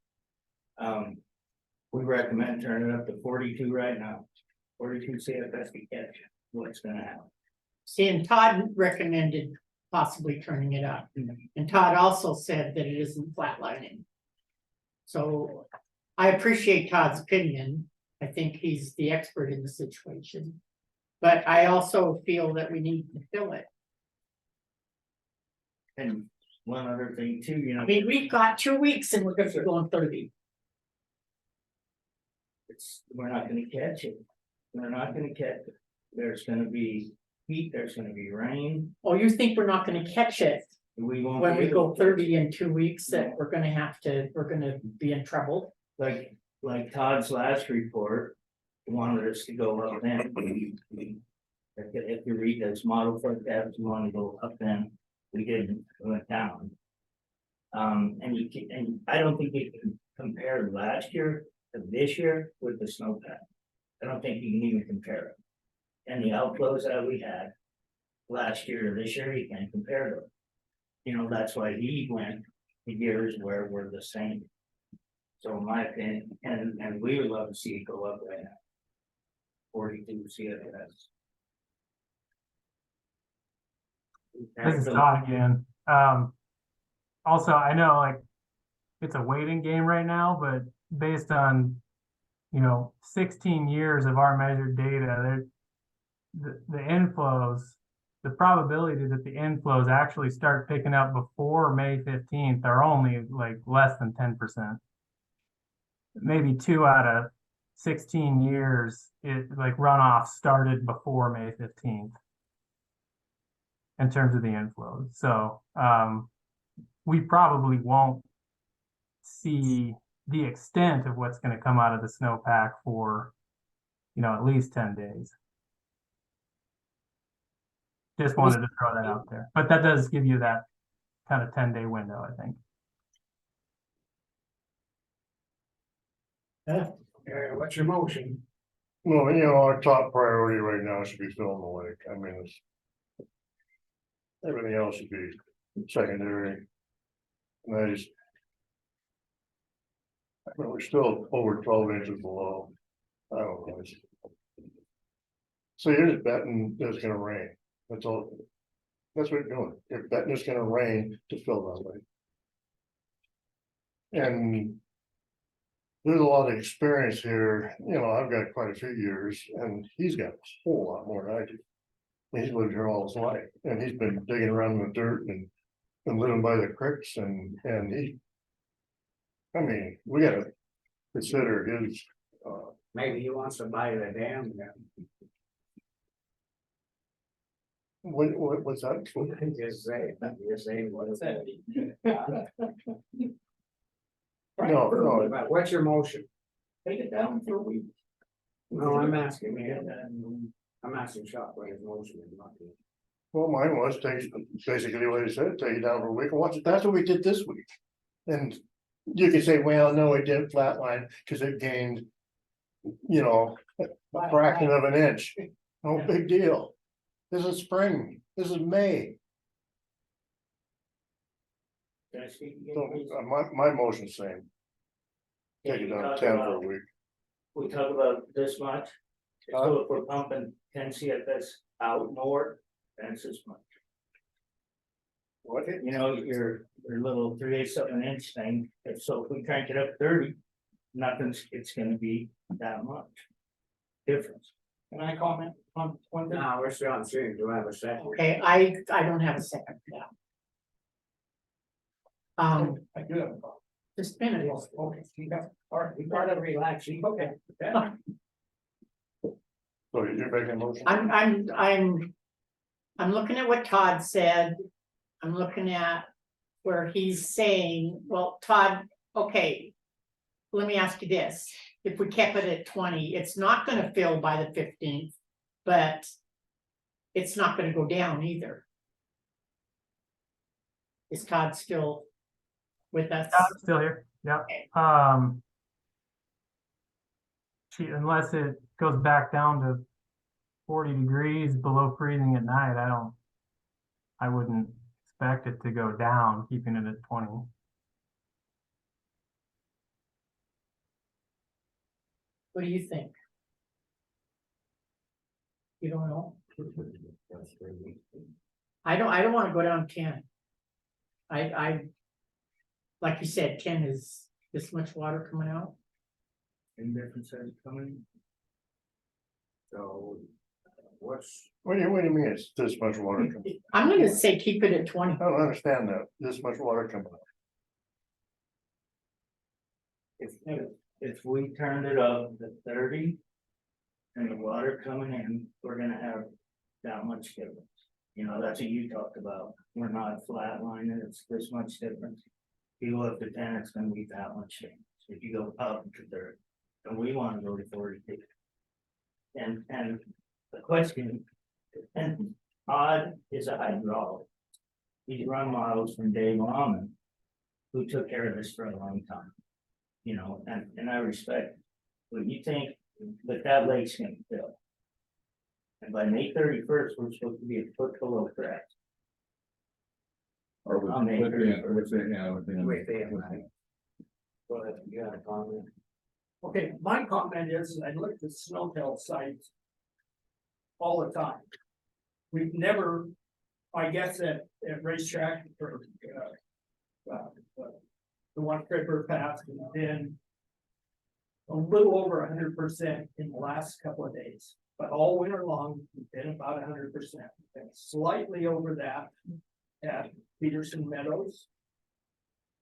We recommend turning it up to 42 right now, 42 CFS to catch what's gonna happen. See, and Todd recommended possibly turning it up. And Todd also said that it isn't flatlining. So I appreciate Todd's opinion. I think he's the expert in the situation. But I also feel that we need to fill it. And one other thing too, you know, I mean, we've got 2 weeks and we're gonna be going 30. we're not gonna catch it. We're not gonna catch it. There's gonna be heat, there's gonna be rain. Oh, you think we're not gonna catch it We won't. when be we able go to- 30 in 2 weeks, that we're gonna be in trouble? Like Todd's last report wanted us to go up then. If you read this model forecast, you want to go up then, we didn't, we went down. And I don't think you can compare last year to this year with the snowpack. I don't think you can even compare it. And the outflows that we had last year to this year, you can't compare them. You know, that's why he went to years where we're the same. So in my opinion, and we would love to see it go up right now. 42 CFS. This is Todd again. Also, I know like it's a waiting game right now, but based on, 16 years of our measured data, the inflows, the probability that the inflows actually start picking up before May 15th are only like less than 10%. Maybe 2 out of 16 years, runoff started before May 15th. In terms of the inflows, so we probably won't see the extent of what's going to come out of the snowpack for, at least 10 days. Just wanted to throw that out there, but that does give you that kind of 10-day window, I think. What's your motion? Well, our top priority right now should be filling the lake. I mean, everything else should be secondary. And we're still over 12 inches below. I don't know. So you're just betting it's gonna rain. That's all. That's what you're doing. You're betting it's gonna rain to fill that lake. And there's a lot of experience here. I've got quite a few years, and he's got a whole lot more than I do. He's lived here all his life, and he's been digging around in the dirt and living by the creeks, and we gotta consider his. Maybe he wants to buy the dam then. What's that? Just say, what is that? No. What's your motion? Take it down for a week. No, I'm asking, man. I'm asking Chuck what his motion is not. Well, mine was basically what he said, take it down for a week and watch it. That's what we did this week. And you could say, well, no, it didn't flatline because it gained you know, a fraction of an inch, no big deal. This is spring, this is May, Can I speak again, so please? my motion's same. Take it We down to talk 10 for about- a week. We talk about this much, so if we're pumping 10 CFS out more, then it's this much. What? You know, your little 3/8 of an inch thing, if we crank it up 30, it's gonna be that much. Difference. Can I comment on one thing? Now, we're still on screen, do I have a second? Okay, I don't have a second for that. I do have a comment. Just a minute. Yes, okay, all right, we gotta relax, okay. So you're making a motion? I'm looking at what Todd said. I'm looking at where he's saying, well, Todd, okay. Let me ask you this, if we kept it at 20, it's not gonna fill by the 15th, but it's not gonna go down either. Is Todd still with us? I'm still here, yep. Okay. Unless it goes back down to 40 degrees below freezing at night, I wouldn't expect it to go down, keeping it at 20. What do you think? You don't know? I don't wanna go down 10. Like you said, 10 is this much water coming out. Any differences coming? So, what's, What do you mean it's this much water coming? I'm gonna say keep it at 20. I don't understand that, this much water coming out. If we turned it up to 30. And the water coming in, we're gonna have that much difference. You know, that's what you talked about, we're not flatlining, it's this much difference. If you go up to 10, it's gonna be that much difference, if you go up to 30, and we wanna go to 40. And the question, and Todd is a hydraulic. He's run models from Dave Lawman, who took care of this for a long time. You know, and I respect what you think, but that lake's gonna fill. And by May 31st, we're supposed to be a foot below crack. Or On May within, 31st. within. wait, go ahead, you got a comment? Okay, my comment is, I look at the snowtail sites all the time. We've never, I guess at racetrack or, the one Cripper passed and then a little over 100% in the last couple of days, but all winter long, we've been about 100%. And slightly over that at Peterson Meadows.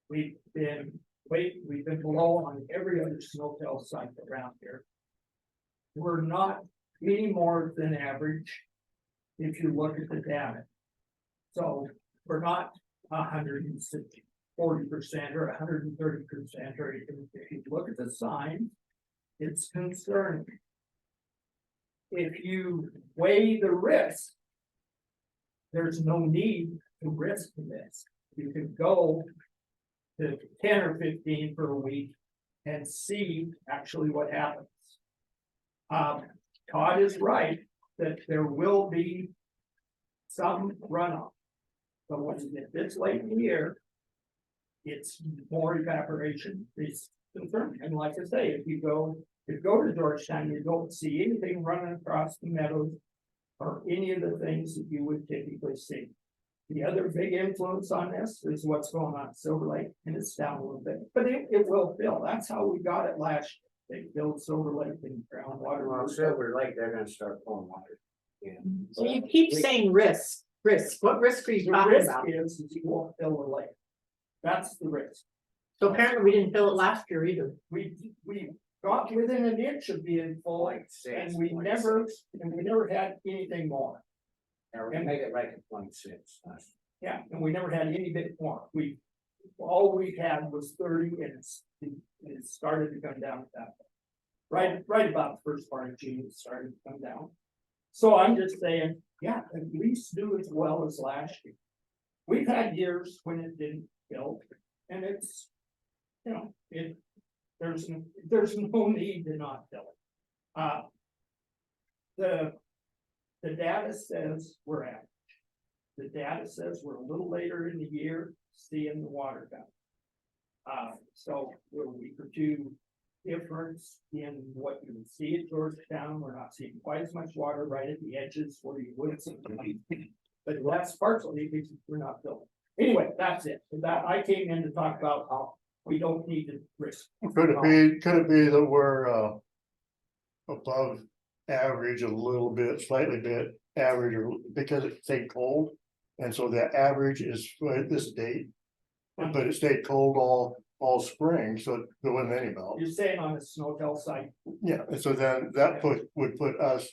We've been below on every other snowtail site around here. We're not any more than average if you look at the data. So we're not 140% or 130%, or if you look at the sign, it's concerning. If you weigh the risk, there's no need to risk this. You can go to 10 or 15 for a week and see actually what happens. Todd is right that there will be some runoff. But when you get this late in the year, it's more evaporation is concerned. And like I say, if you go to Georgetown, you don't see anything running across the meadows or any of the things that you would typically see. The other big influence on this is what's going on at Silver Lake, and it's down a little bit, but it will fill. That's how we got it last year. They filled Silver Lake and groundwater. Well, Silver Lake, they're gonna start pulling water. Yeah. So you keep saying risk. What risk are you The talking risk about? is you won't fill the lake. That's the risk. So apparently we didn't fill it last year either. We got within an inch of being full, and we never had anything more. Or we make it right at 26. Yeah, and we never had any bit more. All we had was 30 and it started to come down at that. Right about the first part of June, it started to come down. So I'm just saying, yeah, at least do as well as last year. We've had years when it didn't fill, and it's, there's no need to not fill it. Uh. The data says we're at. The data says we're a little later in the year, seeing the water down. So we're a week or two difference in what you would see at Georgetown. We're not seeing quite as much water right at the edges where you would see. But that's partially because we're not building. Anyway, that's it. So that I came in to talk about how we don't need to risk. Could it be that we're, above average a little bit, slightly bit average, or because it stayed cold? And so the average is for this date, but it stayed cold all spring, so there wasn't any melt. You're saying on the Snowdell site, Yeah, and so then that would put us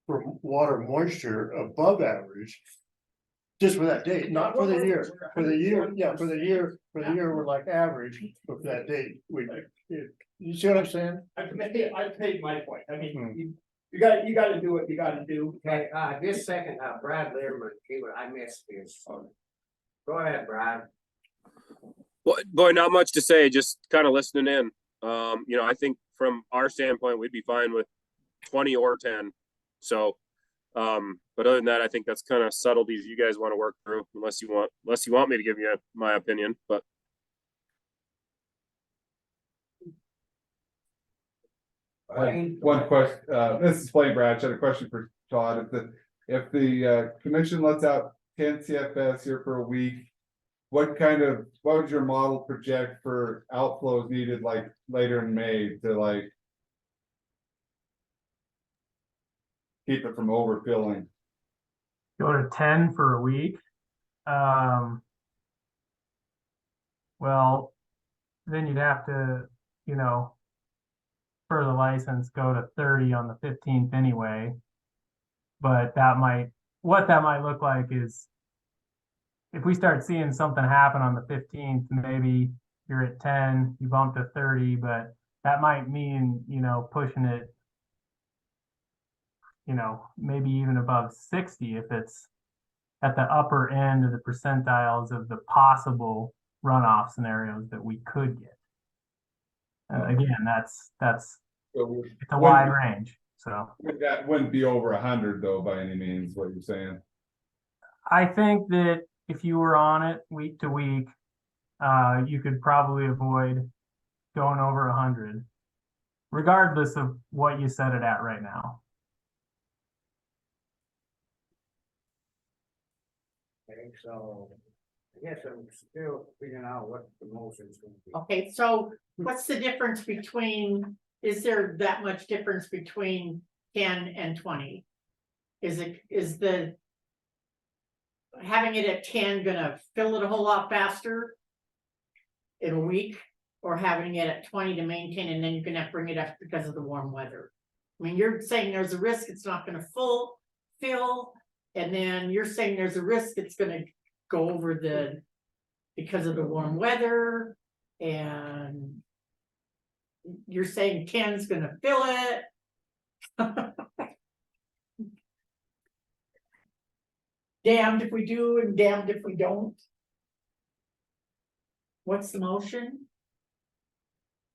for water moisture above average. Just for that date, not for the year, yeah, for the year, we're like average, but for that date, you see what I'm saying? I've made my point. I mean, you gotta do what you gotta do. Okay, this second, Brad Learman, I missed this. Go ahead, Brad. Boy, not much to say, just kind of listening in. I think from our standpoint, we'd be fine with 20 or 10. So, but other than that, I think that's kind of subtleties you guys want to work through, unless you want me to give you my opinion, but. One question, this is Blaine Bratch, I had a question for Todd. If the commission lets out 10 CFS here for a week, what would your model project for outflows needed like later in May to like keep it from overfilling? Go to 10 for a week. Well, then you'd have to, for the license, go to 30 on the 15th anyway. But what that might look like is if we start seeing something happen on the 15th, maybe you're at 10, you bump to 30, but that might mean, pushing it, maybe even above 60 if it's at the upper end of the percentiles of the possible runoff scenarios that we could get. Again, it's a wide range, so. That wouldn't be over 100 though, by any means, what you're saying. I think that if you were on it week to week, you could probably avoid going over 100, regardless of what you set it at right now. Okay, so I guess I'm still figuring out what the motion's gonna be. Okay, so what's the difference between, is there that much difference between 10 and 20? Is the having it at 10 gonna fill it a whole lot faster in a week, or having it at 20 to maintain and then you're gonna have to bring it up because of the warm weather? I mean, you're saying there's a risk it's not gonna fill, and then you're saying there's a risk it's gonna go over because of the warm weather, and you're saying 10's gonna fill it. Damned if we do and damned if we don't. What's the motion?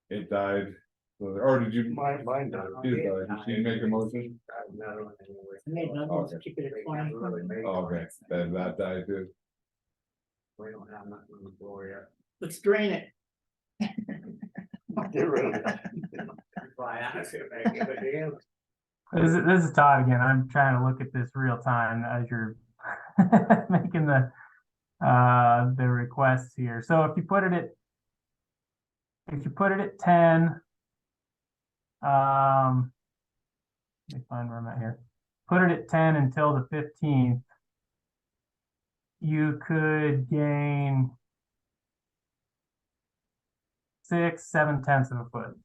It died. Or did you? Mine died. You died. Did you make a motion? Another one anyway. I made another one to keep it at 20. Oh, okay, then that died too. We don't have nothing on the floor yet. Let's drain it. Get rid of it. Quite honestly, if I give a damn. This is Todd again. I'm trying to look at this real time as you're making the requests here. So if you put it at 10, let me find where I'm at here. Put it at 10 until the 15th. You could gain 6-7 tenths of a foot.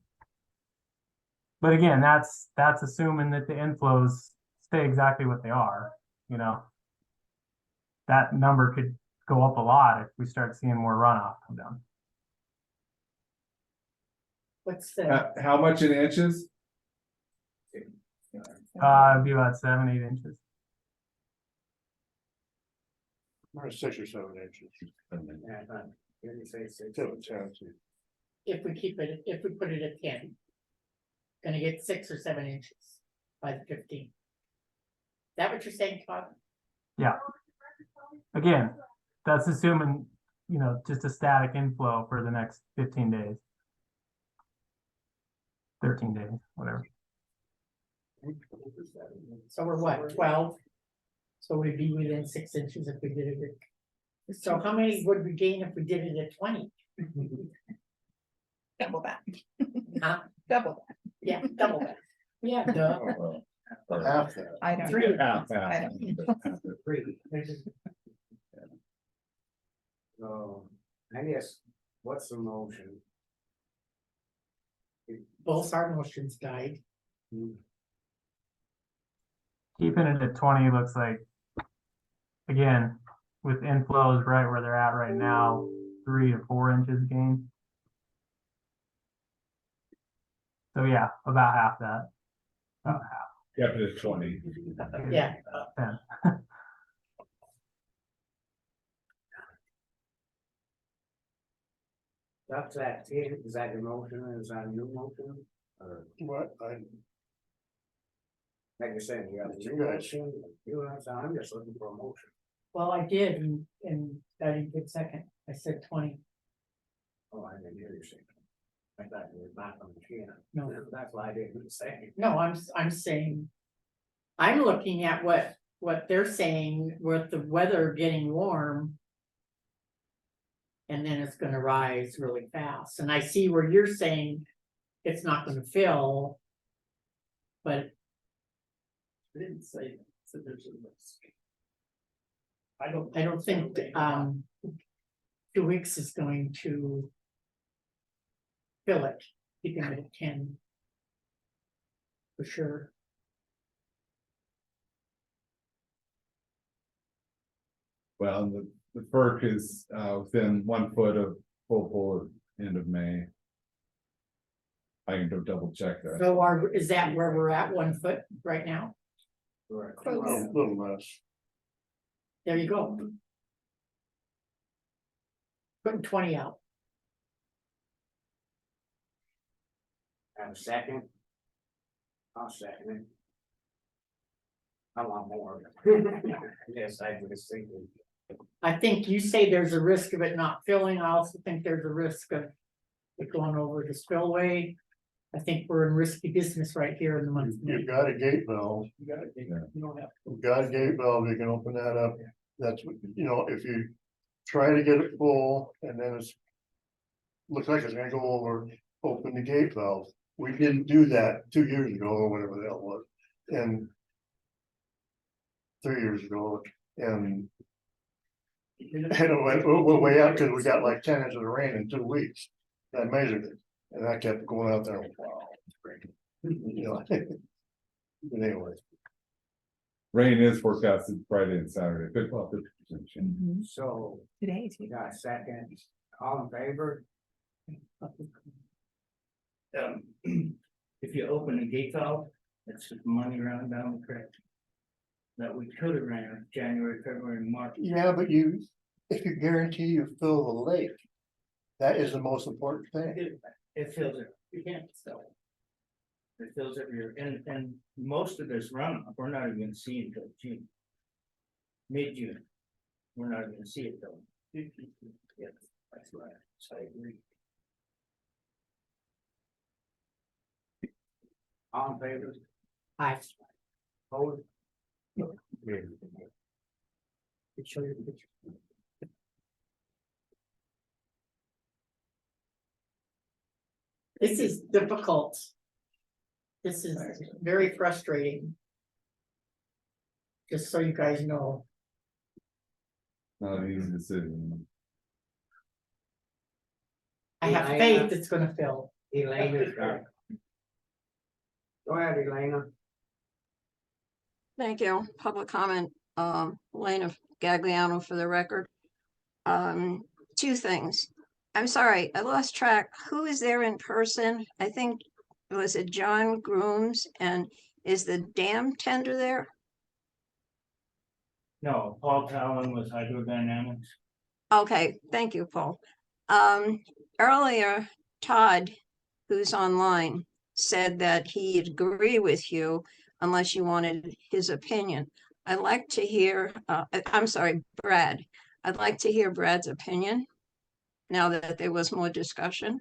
But again, that's assuming that the inflows stay exactly what they are, That number could go up a lot if we start seeing more runoff come down. What's the, How much in inches? It'd be about 7-8 inches. Or 6 or 7 inches. Didn't say six. 7 tenths. if we put it at 10? gonna get 6 or 7 inches by the 15th. Is that what you're saying, Todd? Again, that's assuming, you know, just a static inflow for the next 15 days. 13 days, whatever. So we're what, 12? So we'd be within 6 inches if we did it. So how many would we gain if we did it at 20? Double that, Huh? double that. Yeah, double that. Yeah, duh. Half that. I don't. Three. know. Half, I don't. Three. So, I guess, what's the motion? Both our motions died. Keeping it at 20 looks like, again, with inflows right where they're at right now, 3 to 4 inches gain. So yeah, about half that. About Kept it at 20. half. Yeah. 10. Up to that 10, is that your motion, is that a new motion? Or, What, like you said, you got a You new guys- motion, you know what I'm saying, I'm just looking for a motion. Well, I did, and I didn't get second. I said 20. Oh, I didn't hear you say. I thought you were back on the can. No. That's why I didn't say. No, I'm saying. I'm looking at what they're saying with the weather getting warm. And then it's gonna rise really fast, and I see where you're saying it's not gonna fill. But. I didn't say that there's a risk. I don't think, 2 weeks is going to. Fill it, keeping it at 10. For sure. Well, the FERC is within 1 foot of full pull at end of May. I can go double check that. So is that where we're at, 1 foot right now? Close. a little less. There you go. Putting 20 out. Have a second? I'll second it. I want more. Yes, I was thinking. I think you say there's a risk of it not filling. I also think there's a risk of it going over the spillway. I think we're in risky business right here in the month. of May. You've got a gate valve, You gotta, you don't have. you've got a gate valve, you can open that up. That's what, you know, if you try to get it full and then it's. Looks like it's gonna go over, open the gate valve. We didn't do that 2 years ago or whatever the hell it was, and. 3 years ago, and. And it went way up because we got like 10 inches of rain in 2 weeks. I measured it, and I kept going out there, wow. It's great. You know. But anyway, Rain is forecasted Friday and Saturday, 50% chance. Mhm. So, Today too. you got a second, all in favor? If you open the gate valve, that's the money running down the creek. That we could have ran January, February, March. yeah, but if you guarantee you fill the lake. That is the most important thing. It fills it, you can't sell it. It fills every year, and most of this runoff, we're not even gonna see until June. Mid-June, we're not gonna see it though. Yeah, that's right, so I agree. All in favor? Aye. Opposed? Show you the picture. This is difficult. This is very frustrating. Just so you guys know. Not an easy decision. I have Yeah, faith it's gonna fill. Elena. Go ahead, Elena. Thank you. Public comment, Elena Gagliano for the record. 2 things. I'm sorry, I lost track. Who is there in person? I think, was it John Grooms, and is the dam tender there? No, Paul Talon was hydrodynamics. Okay, thank you, Paul. Earlier, Todd, who's online, said that he'd agree with you unless you wanted his opinion. I'd like to hear, I'm sorry, Brad. I'd like to hear Brad's opinion now that there was more discussion.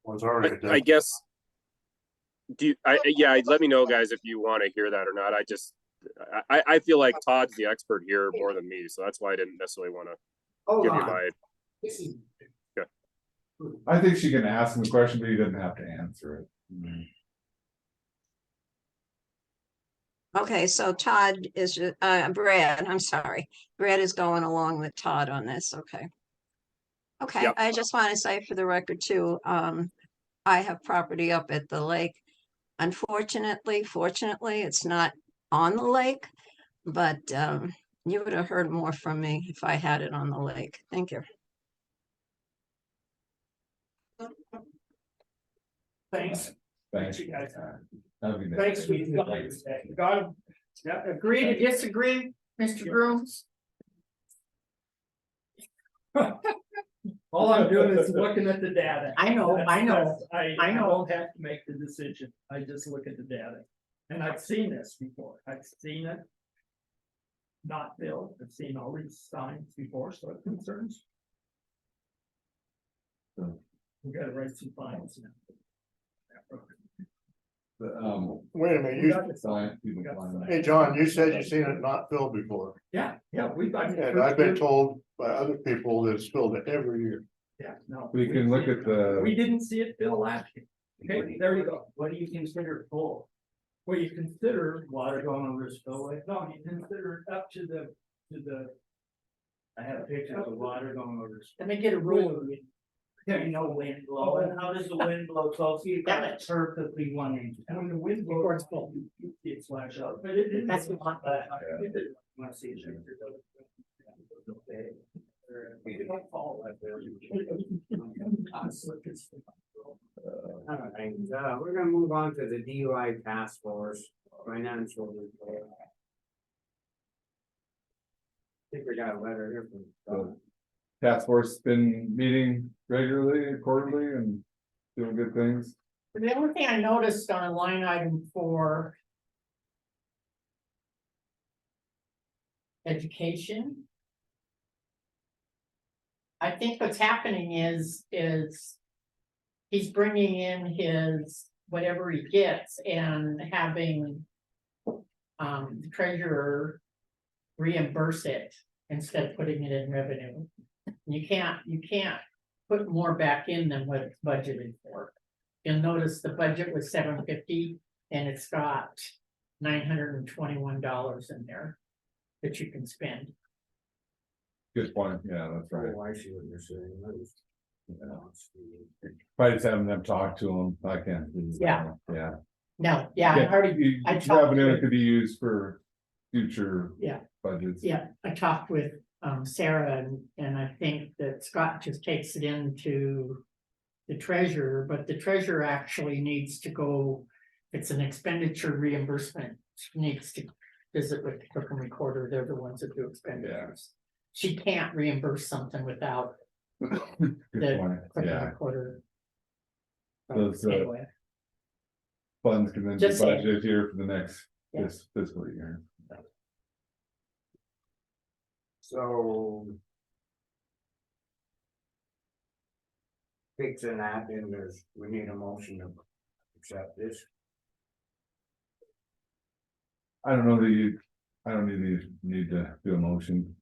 Was already I done. guess. Yeah, let me know, guys, if you want to hear that or not. I feel like Todd's the expert here more than me, so that's why I didn't necessarily want to Hold give you on. my. This is, I think she can ask him the question, but he doesn't have to answer it. Okay, so Todd is, Brad, I'm sorry. Brad is going along with Todd on this, okay. Okay, Yep. I just want to say for the record too, I have property up at the lake. Fortunately, it's not on the lake, but you would have heard more from me if I had it on the lake. Thank you. Thanks. Thanks. You guys. Have a good day. Thanks, we got, yeah, Agree to disagree, Mr. Grooms? all I'm doing is looking at the data. I know. I I know. know. don't have to make the decision, I just look at the data, and I've seen this before, I've seen it. Not filled, I've seen all these signs before, so it concerns. We gotta write some fines now. But, Wait a minute, We you, got the sign. people We got the find sign. hey, John, you said you seen it not filled before. Yeah, we've got. And I've been told by other people that it's filled it every year. Yeah, no. We can look at the- We didn't see it fill last year. Okay, there you go. What do you consider full? Well, you consider water going over the spillway. No, you consider up to the. I have pictures of water going over. Let me get a rule. There's no wind blowing, how does the wind blow 12 feet? Damn it. Perfectly 1 inch. And when the wind blows. Before it's full. you see it splash out, but it didn't. That's what I Want to see it. It don't fall like there. all right, we're gonna move on to the DUI task force financial report. I think we got a letter here from. task force been meeting regularly, quarterly, and doing good things. The only thing I noticed on line item 4. Education. I think what's happening is he's bringing in his, whatever he gets and having the treasurer reimburse it instead of putting it in revenue. You can't put more back in than what it's budgeted for. You'll notice the budget was $750 and it's got $921 in there that you can spend. Good point, yeah, that's right. Oh, I see what you're saying. Probably just having them talk to them, I can't. Yeah. Yeah. No, yeah, I already, I talked Revenue with- could be used for future. Yeah. Budgets. yeah, I talked with Sarah and I think that Scott just takes it into the treasurer, but the treasurer actually needs to go, it's an expenditure reimbursement, she needs to visit with the clerk and recorder, they're the ones that do expenditures. She can't reimburse something without Good the point, clerk and yeah, recorder. Those, Anyway, funds can then be Just saying. budgeted here for the next Yeah. this fiscal year. So. Fixing that, and we need a motion to accept this. I don't know that you, I don't need to do a motion.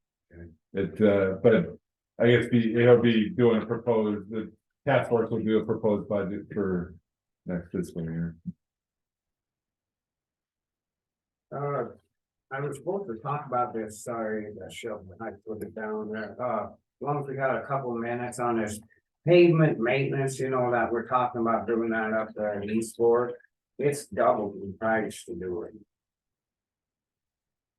It, but I guess it'll be doing a proposed, the task force will do a proposed budget for next fiscal year. I was supposed to talk about this, sorry, I put it down there, as long as we got a couple of minutes on this. Pavement maintenance, you know, that we're talking about doing that up there in Eastport, it's doubled in price to do it.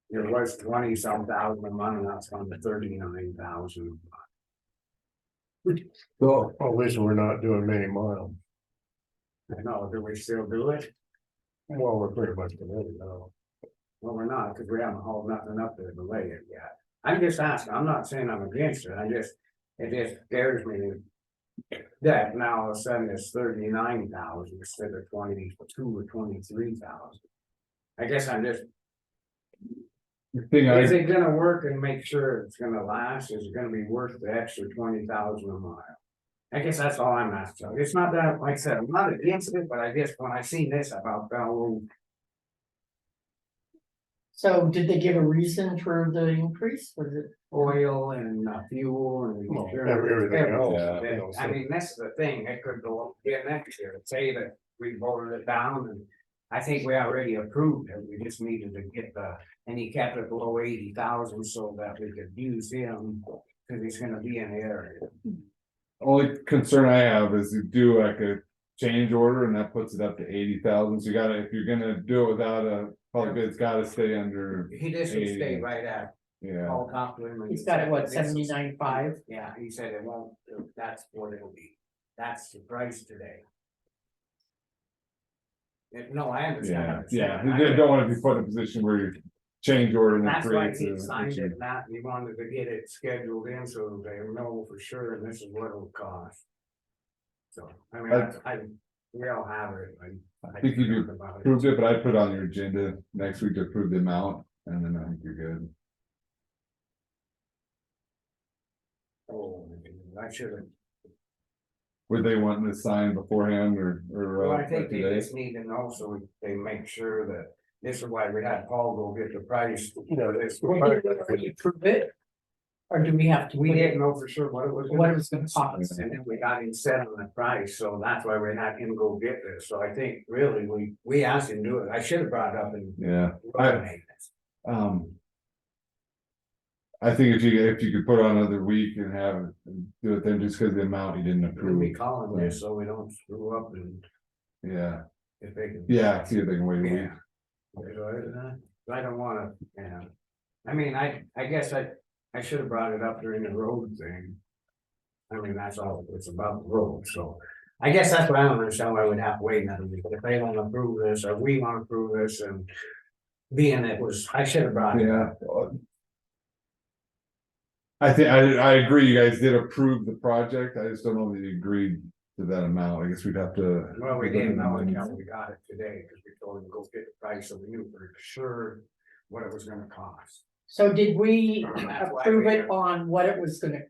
It was 20-some thousand a month, and that's on the 39,000. So at least we're not doing many miles. I know, do we still do it? Well, we're pretty much committed now. Well, we're not, because we haven't hauled nothing up there to lay it yet. I'm just asking, I'm not saying I'm against it, it just scares me. that now all of a sudden it's 39,000 instead of 22 or 23,000. I guess I'm just, The thing is I, it gonna work and make sure it's gonna last? Is it gonna be worth the extra 20,000 a mile? I guess that's all I'm asking. It's not that, like I said, I'm not against it, but I guess when I seen this about Bell So did they give a reason for the increase? Was it? oil and fuel and. Well, insurance, everything else, everything. you know, I so- mean, that's the thing, it could go up again next year, say that we voted it down and. I think we already approved it, we just needed to get and he kept it below 80,000 so that we could use him. Cause he's gonna be in the area. only concern I have is you do like a change order and that puts it up to 80,000, so you gotta, if you're gonna do it without a, public bid, it's gotta stay under, He just will stay right at, yeah. I'll talk to him. and He's he got said it, what, that this is- 79.5? Yeah, he said it won't, that's what it'll be, that's the price today. No, I Yeah, understand. yeah, you don't wanna be put in a position where you change order and that That's why creates he a signed issue. it, not, he wanted to get it scheduled in so they know for sure, and this is what it'll cost. So, I mean, we all have it. I think you talk about it. approved it, but I put on your agenda next week to approve the amount, and then I think you're good. Oh, I should have, Were they wanting to sign beforehand well, I or think they today? just need to know so they make sure that, this is why we had Paul go get the price. You know, This- Did we already approve it? Or do we have to? We put it- didn't know for sure what it was. What it was gonna cost. And then we got him set on the price, so that's why we had him go get this, so I think really we asked him to do it, I should have brought it up and. Yeah, I think if you could put on another week and have it, do it then just because the amount you didn't We'll approve. be calling this so we don't screw up and Yeah, if they can. yeah, see if they can wait a week. Yeah. I don't wanna, yeah, I mean, I guess I should have brought it up during the road thing. I mean, that's all, it's about the road, so. I guess that's what I don't understand why we'd have to wait another week, if they wanna approve this, or we wanna approve this, and. Being it was, I should have brought it up. Yeah. I think, I agree, you guys did approve the project, I just don't know that you agreed to that amount, I guess we'd have to. Well, we didn't know until we got it today, because we told him to go get the price, so we knew for sure what it was gonna cost. So did we That's why approve we- it on what it was gonna,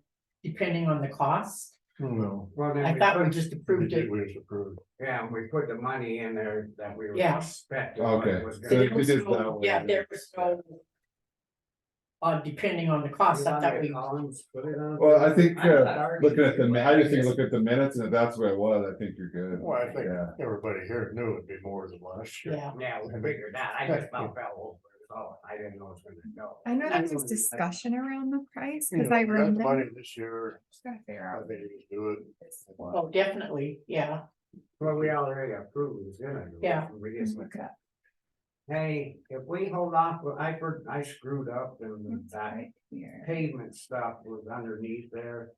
depending on the cost? No. Well, then I thought we put- just approved it. We just approved. Yeah, we put the money in there that we were Yeah. expecting. Okay. Was So gonna if we was did no- that way, Yeah, then- there was no. Depending on the cost, I thought we, Well, I think, I'm not arguing looking at the, with you, I just think guess- look at the minutes, and if that's what it was, I think you're good. Well, I think Yeah. everybody here knew it'd be more than last year. yeah, Yeah, we figured that, I just about fell over, so I didn't know it was gonna go. I know there was That's what- discussion around the price, You know, cause I we got the remember. money this year, Just gotta figure I out. think you just do it. oh, definitely, yeah. Well, we already approved, it was gonna do it, Yeah. We just, Look at hey, if we hold off, well, I screwed up and what's that right here. pavement stuff was underneath there.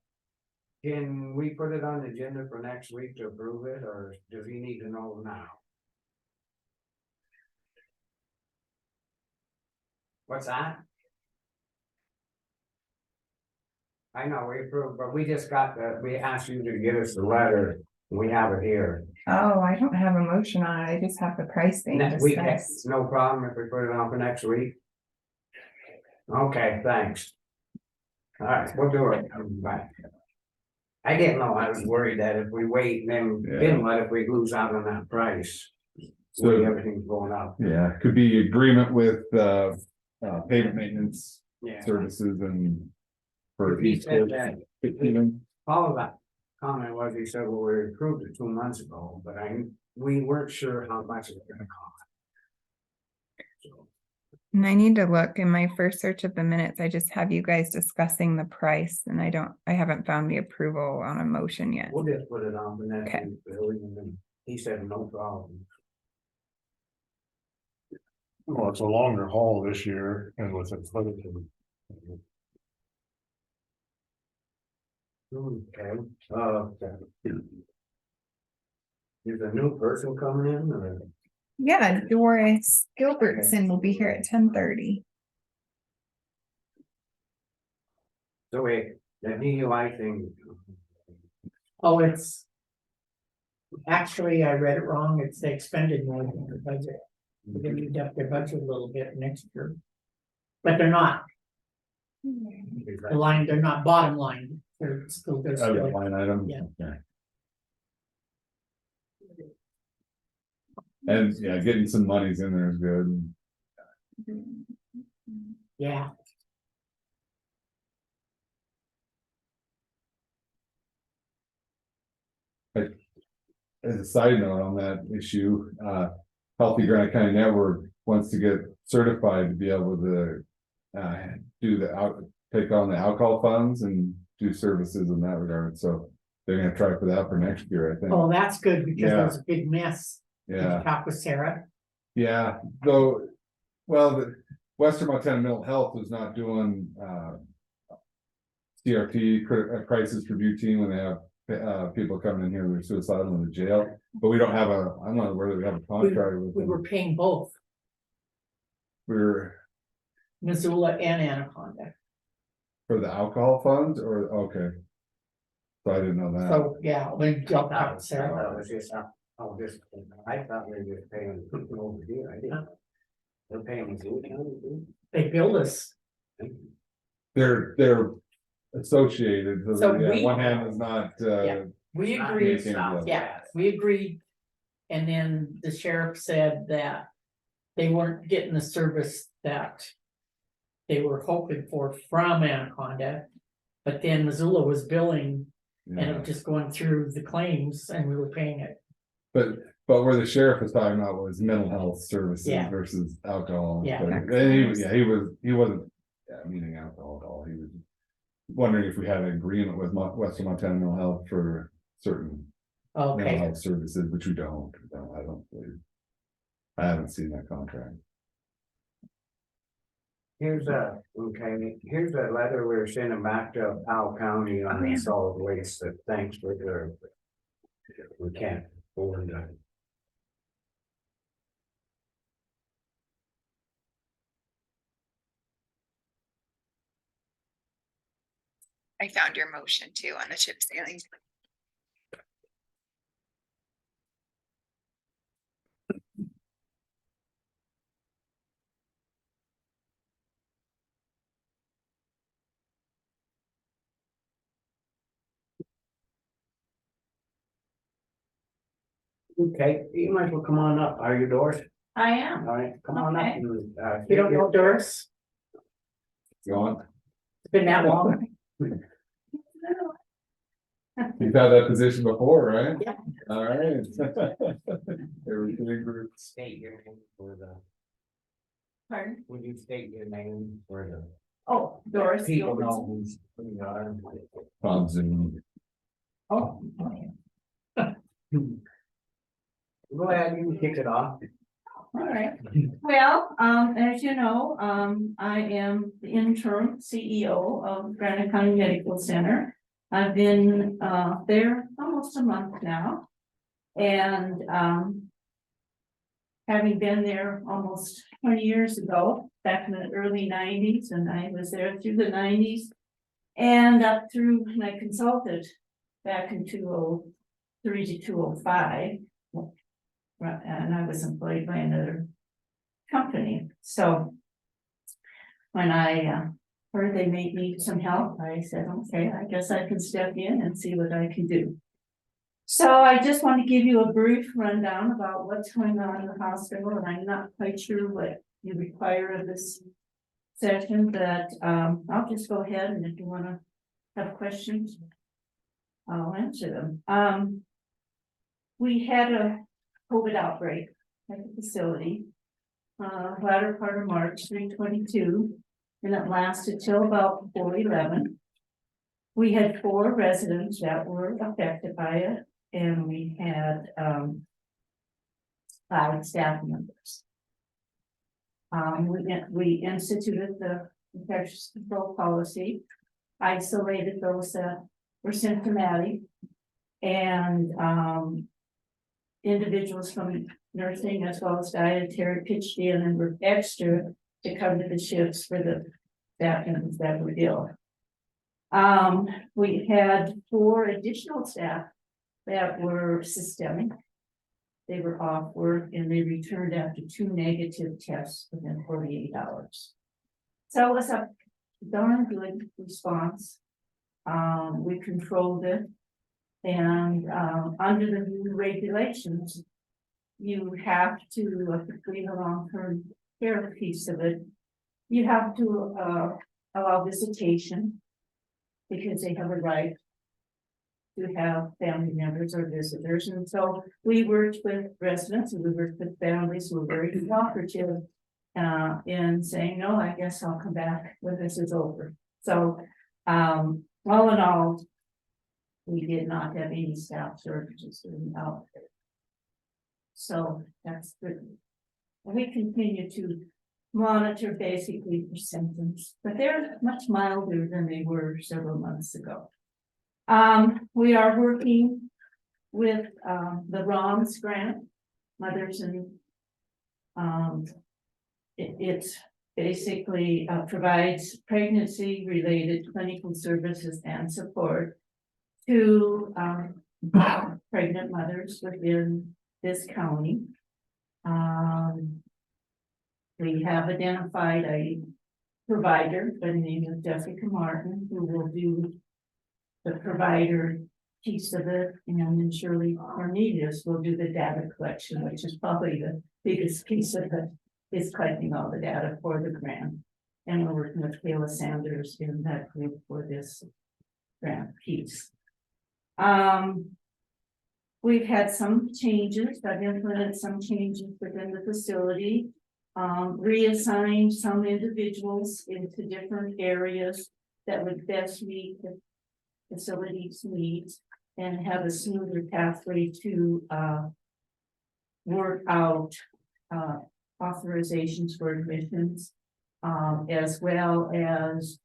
Can we put it on the agenda for next week to approve it, or does he need to know now? What's that? I know, we approved, but we just got we asked you to get us the letter, we have it here. Oh, I don't have a motion on it, I just have the price being Next week, discussed. it's no problem if we put it on for next week. Okay, thanks. All right, we'll do it. Bye. I didn't know, I was worried that if we wait and then what if we lose out on that price? So So- everything's going up. Yeah, could be agreement with, pavement maintenance Yeah. services and. For He each. said that. Even, All of that comment was, he said, well, we approved it 2 months ago, but we weren't sure how much it was gonna cost. So, And I need to look in my first search of the minutes, I just have you guys discussing the price and I haven't found the approval on a motion yet. we'll just put it on the next Okay. week, Billy, and then he said, no problem. Well, it's a longer haul this year and with inflation. Okay, is a new person coming in, or? Yeah, Doris Gilbertson will be here at 10:30. So wait, the DUI thing. Oh, it's. Actually, I read it wrong, it's they expended more than their budget. They're gonna deduct their budget a little bit next year. But they're not, the line, they're not bottom line, they're still, they're Out of the still, line item. Yeah. Okay. And yeah, getting some monies in there is good. yeah. As a side note on that issue, Healthy Granite County Network wants to get certified to be able to. Do take on the alcohol funds and do services in that regard, so they're gonna try for that for next year, I think. Oh, that's good, because Yeah. there's a big mess. Did Yeah, you talk with Sarah? yeah, though, well, the Western Montana Mental Health was not doing, CRT, crisis review team, when they have, people coming in here, they're suicidal in the jail, but we don't have I'm not aware that we have a contract with We them. were paying both, We're, Missoula and Anaconda, for the alcohol funds, or, okay. So I didn't know that. so, yeah, we jumped That out with was Sarah. just, I thought we were just paying over here, I didn't. They're paying Missoula County, too? They billed us, They're associated, So so yeah, we- one hand is not, Yeah. we Not agreed, Can't do that. yeah, we agreed. And then the sheriff said that they weren't getting the service that they were hoping for from Anaconda. But then Missoula was billing and it yeah. was just going through the claims and we were paying it. But where the sheriff was talking about was mental health services Yeah. versus alcohol. Yeah. But- and he wasn't, meaning alcohol at all, he was wondering if we had an agreement with Western Montana Mental Health for certain mental Okay, health services, which we don't. No, I don't believe. I haven't seen that contract. Here's a letter we're sending back to Powell County on the solid waste, that thanks for their. We can't afford that. I found your motion too on the chip sailing. Okay, you might as well come on up, are you Doris? I am. All right, come on up. Okay. And, You don't know Doris? Go on. It's been that long. You've had that position before, right? Yeah. All right. There were three groups. State your name for the, Pardon? would you state your name for the Oh, Doris. people Gilbertson. know who's, who you are? On Zoom. Oh, Go ahead, you can kick it off. All right, well, as you know, I am the interim CEO of Granite County Medical Center. I've been, there almost a month now. And, having been there almost 20 years ago, back in the early 90s, and I was there through the 90s. And up through, and I consulted back in 2003 to 2005. And I was employed by another company, so. When I heard they may need some help, I said, okay, I guess I can step in and see what I can do. So I just want to give you a brief rundown about what's going on in the hospital, and I'm not quite sure what you require of this session, but I'll just go ahead, and if you wanna have questions, I'll answer them. We had a COVID outbreak at the facility. Latter part of March 3/22, and it lasted till about 4/11. We had 4 residents that were affected by it, and we had 5 staff members. We instituted the infectious control policy, isolated those that were symptomatic, and individuals from nursing as well as dietary pitched in and were extra to cover the shifts for the staff members that were ill. We had 4 additional staff that were systemic. They were off work and they returned after 2 negative tests within 48 hours. So it was a darn good response. We controlled it. And under the new regulations, you have to, between the long-term care piece of it, you have to allow visitation because they have a right to have family members or visitors. And so we worked with residents and we worked with families who were very cooperative in saying, no, I guess I'll come back when this is over. So all in all, we did not have any staff shortages during the outbreak. So that's good. And we continue to monitor basically for symptoms, but they're much milder than they were several months ago. We are working with the ROMS grant, Mothers and it basically provides pregnancy related clinical services and support to pregnant mothers within this county. We have identified a provider by the name of Jessica Martin, who will do the provider piece of it, and then Shirley Cornelius will do the data collection, which is probably the biggest piece of it, is collecting all the data for the grant. And we're working with Kayla Sanders in that group for this grant piece. We've had some changes. I've implemented some changes within the facility. Reassigned some individuals into different areas that would best meet the facility's needs and have a smoother pathway to work out authorizations for admissions, as well as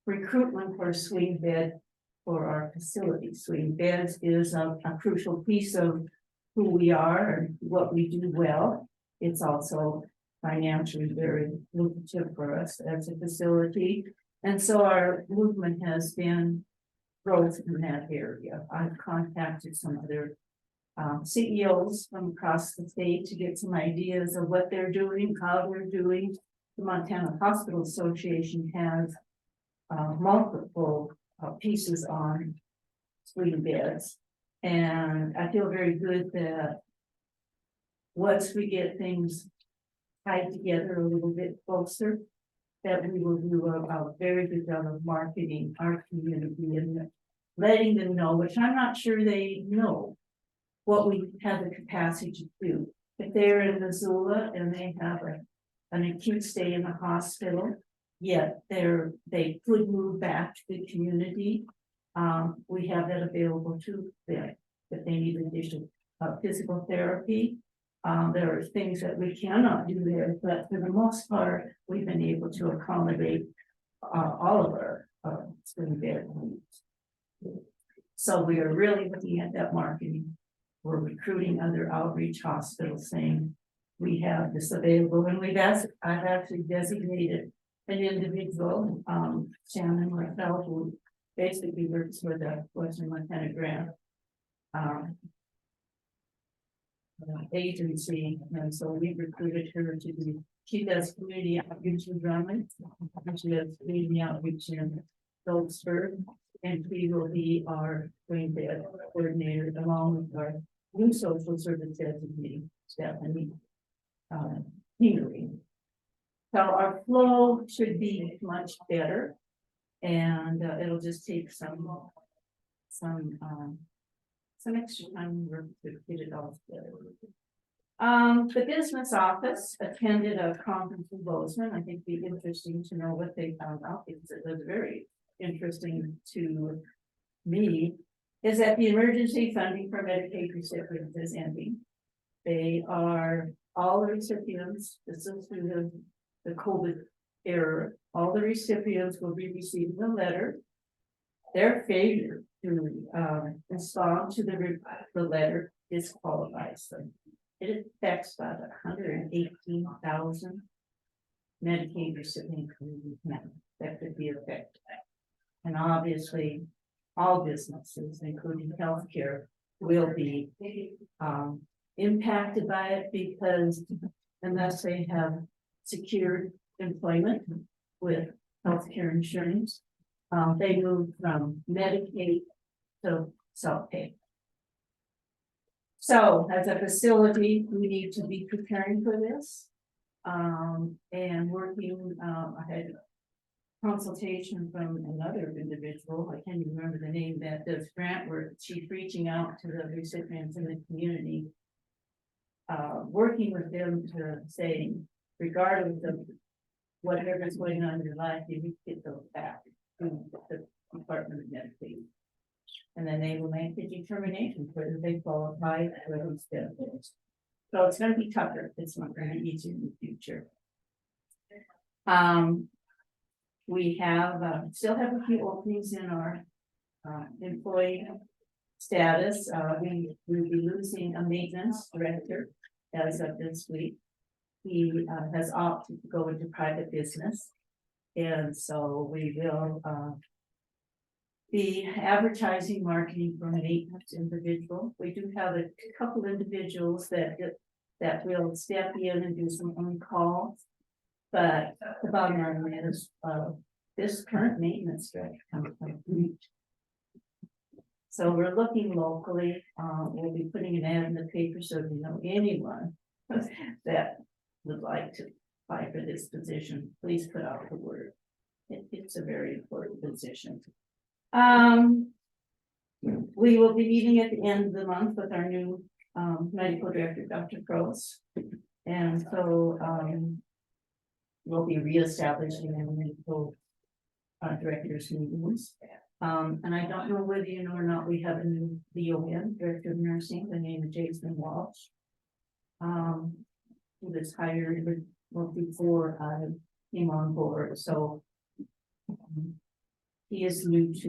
recruitment for a swing bed for our facility. Swing beds is a crucial piece of who we are and what we do well. It's also financially very lucrative for us as a facility. And so our movement has been growth in that area. I've contacted some other CEOs from across the state to get some ideas of what they're doing, how they're doing. The Montana Hospital Association has multiple pieces on swing beds. And I feel very good that once we get things tied together a little bit closer, that we will do a very good job of marketing our community and letting them know, which I'm not sure they know, what we have the capacity to do. If they're in Missoula and they have an acute stay in the hospital, yet they could move back to the community, we have that available to them. If they need additional physical therapy, there are things that we cannot do there, but for the most part, we've been able to accommodate all of our swing bed needs. So we are really looking at that marketing. We're recruiting other outreach hospitals saying we have this available, and I've actually designated an individual, Shannon Martel, who basically works for the Western Montana Grant agency, and so we recruited her to do. She does community outreach in Drummond, and she does community outreach in Goldsburg, and we will be our swing bed coordinator along with our new social service designee, Stephanie Henry. So our flow should be much better, and it'll just take some extra time work to get it all together. The business office attended a conference in Bozeman. I think it'd be interesting to know what they found out, because it was very interesting to me, is that the emergency funding for Medicaid recipients is ending. They are, all the recipients, this is through the COVID era, all the recipients will be receiving a letter. Their failure to respond to the letter disqualifies them. It affects about 118,000 Medicaid recipients that could be affected. And obviously, all businesses, including healthcare, will be impacted by it because unless they have secured employment with healthcare insurance, they move from Medicaid to self-pay. So as a facility, we need to be preparing for this. And working, I had consultation from another individual, I can't even remember the name, that does grant work. She's reaching out to the recipients in the community. Working with them to say, regardless of whatever's going on in your life, you need to get those back to the Department of Medicaid. And then they will make the determination whether they qualify for those benefits. So it's gonna be tougher, it's not gonna be easier in the future. We have, still have a few openings in our employee status. We will be losing a maintenance director as of this week. He has opted to go into private business. And so we will be advertising, marketing for an maintenance individual. We do have a couple individuals that will step in and do some on calls. But the bottom line is, this current maintenance director comes from Reach. So we're looking locally, we'll be putting an ad in the paper, so if you know anyone that would like to apply for this position, please put out the word. It's a very important position. We will be meeting at the end of the month with our new medical director, Dr. Gross. And so we'll be reestablishing a medical directors meetings. And I don't know whether you know or not, we have a new DON, Director of Nursing, the name of Jason Walsh. Who was hired before I came on board, so he is new to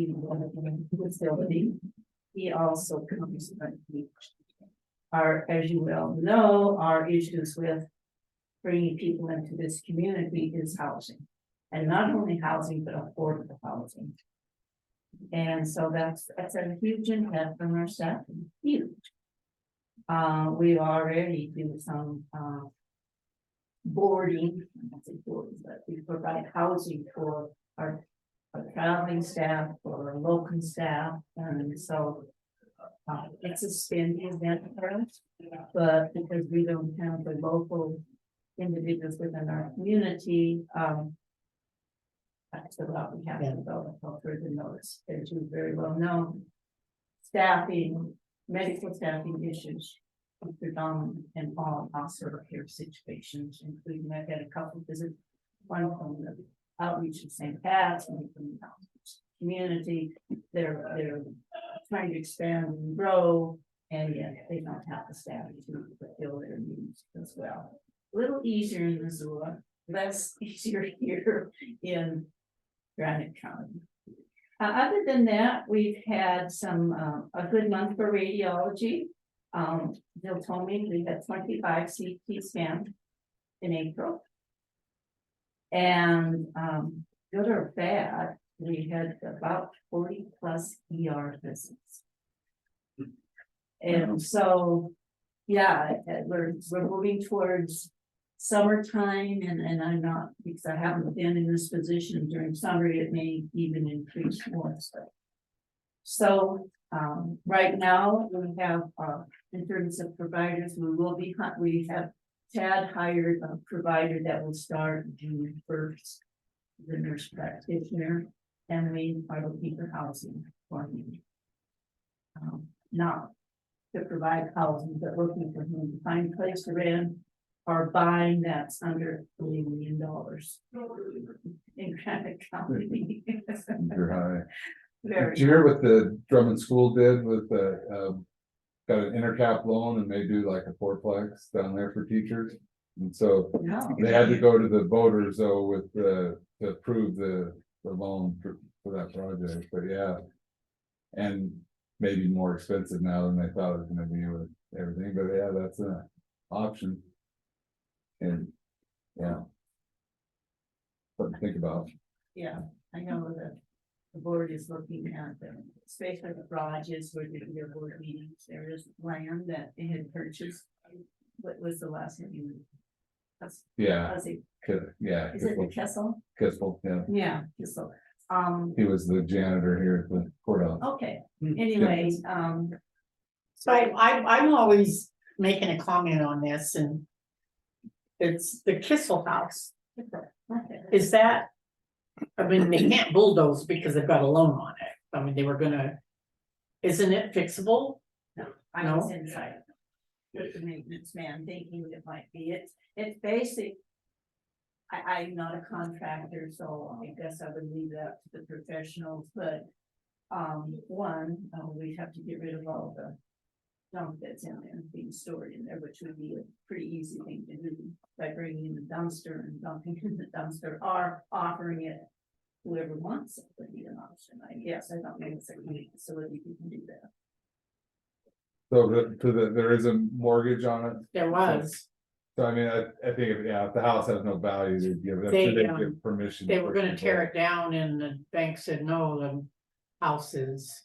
the facility. He also comes from as you well know, our issues with bringing people into this community is housing. And not only housing, but affordable housing. And so that's a huge impact from our staff, huge. We already do some boarding, not say boarding, but we provide housing for our traveling staff, for our local staff, and so it's a spendy event for us, but because we don't have the local individuals within our community, that's about we have to develop a further notice. As you very well know, staffing, medical staffing issues are predominant in all hospital care situations, including I've had a couple visit one from the outreach of St. Pat's, one from the community. They're trying to expand and grow, and yet they don't have the staff to fulfill their needs as well. A little easier in Missoula, less easier here in Granite County. Other than that, we've had a good month for radiology. Bill told me we had 25 CT scans in April. And good or bad, we had about 40 plus ER visits. And so, yeah, we're moving towards summertime, and I'm not, because I haven't been in this position during summer, it may even increase more. So right now we have in terms of providers, we have Tad hired a provider that will start June 1st, the nurse practitioner, and we are looking for housing for him. Not to provide housing, but looking for him to find a place to rent or buying that's under $3 million in Granite County. You're high. Very Did you hear what the Drummond School did with the, got an intercap loan and they do like a fourplex down there for teachers? And so No. they had to go to the voters though with to approve the loan for that project, but yeah. And maybe more expensive now than they thought it was gonna be with everything, but yeah, that's an option. And, yeah. Something to think about. Yeah, I know that the board is looking at, especially the garages where their board meetings, there is land that they had purchased. What was the last name? That's, Yeah, was it, yeah. is it the Kessel? Kissel, yeah. Yeah, Kessel. He was the janitor here at the courthouse. Okay, anyway, So I'm always making a comment on this and. It's the Kissel House. Is that? I mean, they can't bulldoze because they've got a loan on it. I mean, they were gonna. Isn't it fixable? I was inside. With the maintenance man thinking it might be, it's basic. I'm not a contractor, so I guess I would leave that to the professionals, but. We have to get rid of all the junk that's in there being stored in there, which would be a pretty easy thing to do by bringing in the dumpster and dumping in the dumpster or offering it. Whoever wants it would be an option, I guess. I don't know if it's a unique facility you can do that. So there is a mortgage on it. There was, So I mean, I think if the house has no value, they'd give it, They, they um, give permission. they were gonna tear it down and the bank said, no, the house is.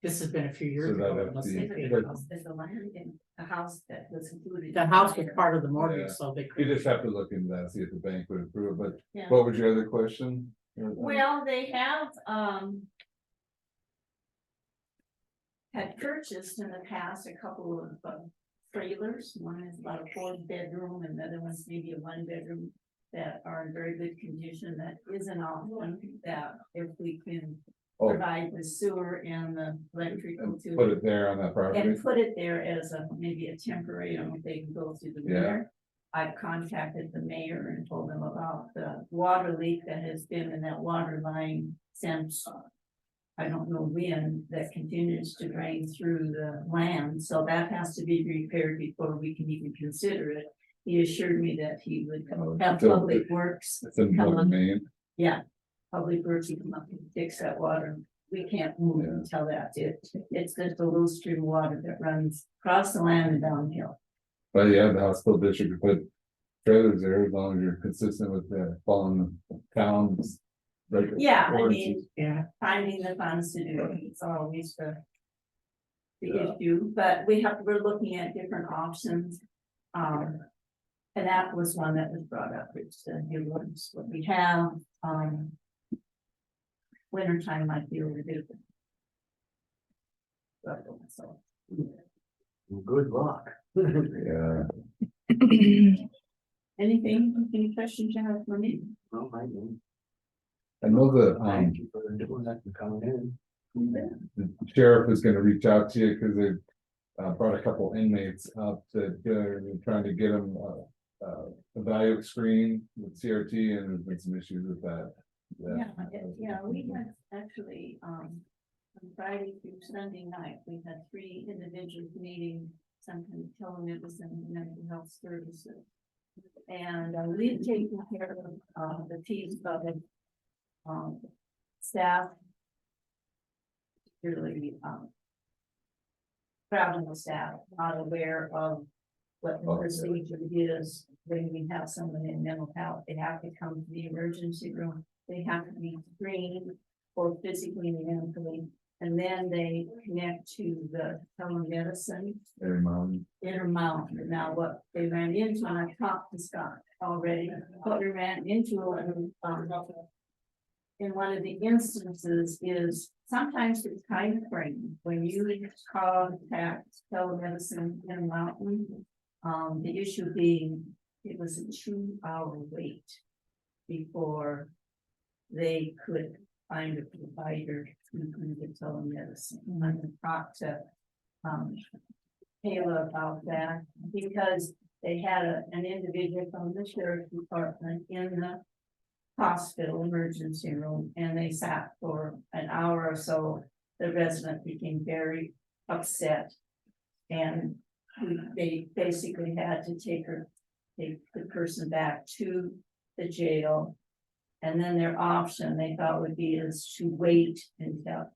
This has been a few years So that ago. would unless be- they paid but- it off. Is the land in the house that was included? The house was part of the mortgage, Yeah. so they You could. just have to look into that, see if the bank would approve it, Yeah. but what was your other question? Well, they have, had purchased in the past a couple of trailers. One is about a 4-bedroom and the other one's maybe a 1-bedroom that are in very good condition. That is an option that if we can Oh, provide the sewer and the electrical and to put it. it there on that property. And put it there as a, maybe a temporary, I don't know if they can go through the Yeah. winter. I've contacted the mayor and told them about the water leak that has been in that water line since. I don't know when, that continues to drain through the land, so that has to be repaired before we can even consider it. He assured me that he would Oh, have so Public Works, It's in come on. Maine. yeah. Public Works will come up and fix that water. We can't move Yeah. until that's it. It's just a little stream of water that runs across the land and downhill. But yeah, the hospital district could put trailers there as long as you're consistent with the following the town's. Yeah, I mean, ordinances. Yeah, finding the funds to do it, it's always the issue, but we're looking at different options. And that was one that was brought up, it's the new ones, what we have, wintertime might be a little bit. So, Good luck. Yeah, any questions you have for me? Well, I do. I know the, Thank you for doing that and coming in. the sheriff is gonna reach out to you, cause they. Brought a couple inmates up that, they're trying to get them, a value screen with CRT and there's been some issues with that. Yeah, we had actually, on Friday through Sunday night, we had 3 individuals meeting, something telling it was in mental health services. And we've taken care of the T's of it. Staff. Really, traveling staff, not aware of what the procedure is when we have someone in mental health. They have to come to the emergency room. They have to be screened both physically and mentally. And then they connect to the telemedicine Every morning. Intermountain. Now, what they ran into, and I talked to Scott already, what we ran into in one of the instances is sometimes the time frame when you contact telemedicine Intermountain. The issue being, it was a 2-hour wait before they could find a provider to do the telemedicine. And I'm gonna talk to Kayla about that, because they had an individual from the sheriff's department in the hospital emergency room, and they sat for an hour or so. The resident became very upset. And they basically had to take the person back to the jail. And then their option, they thought would be is to wait until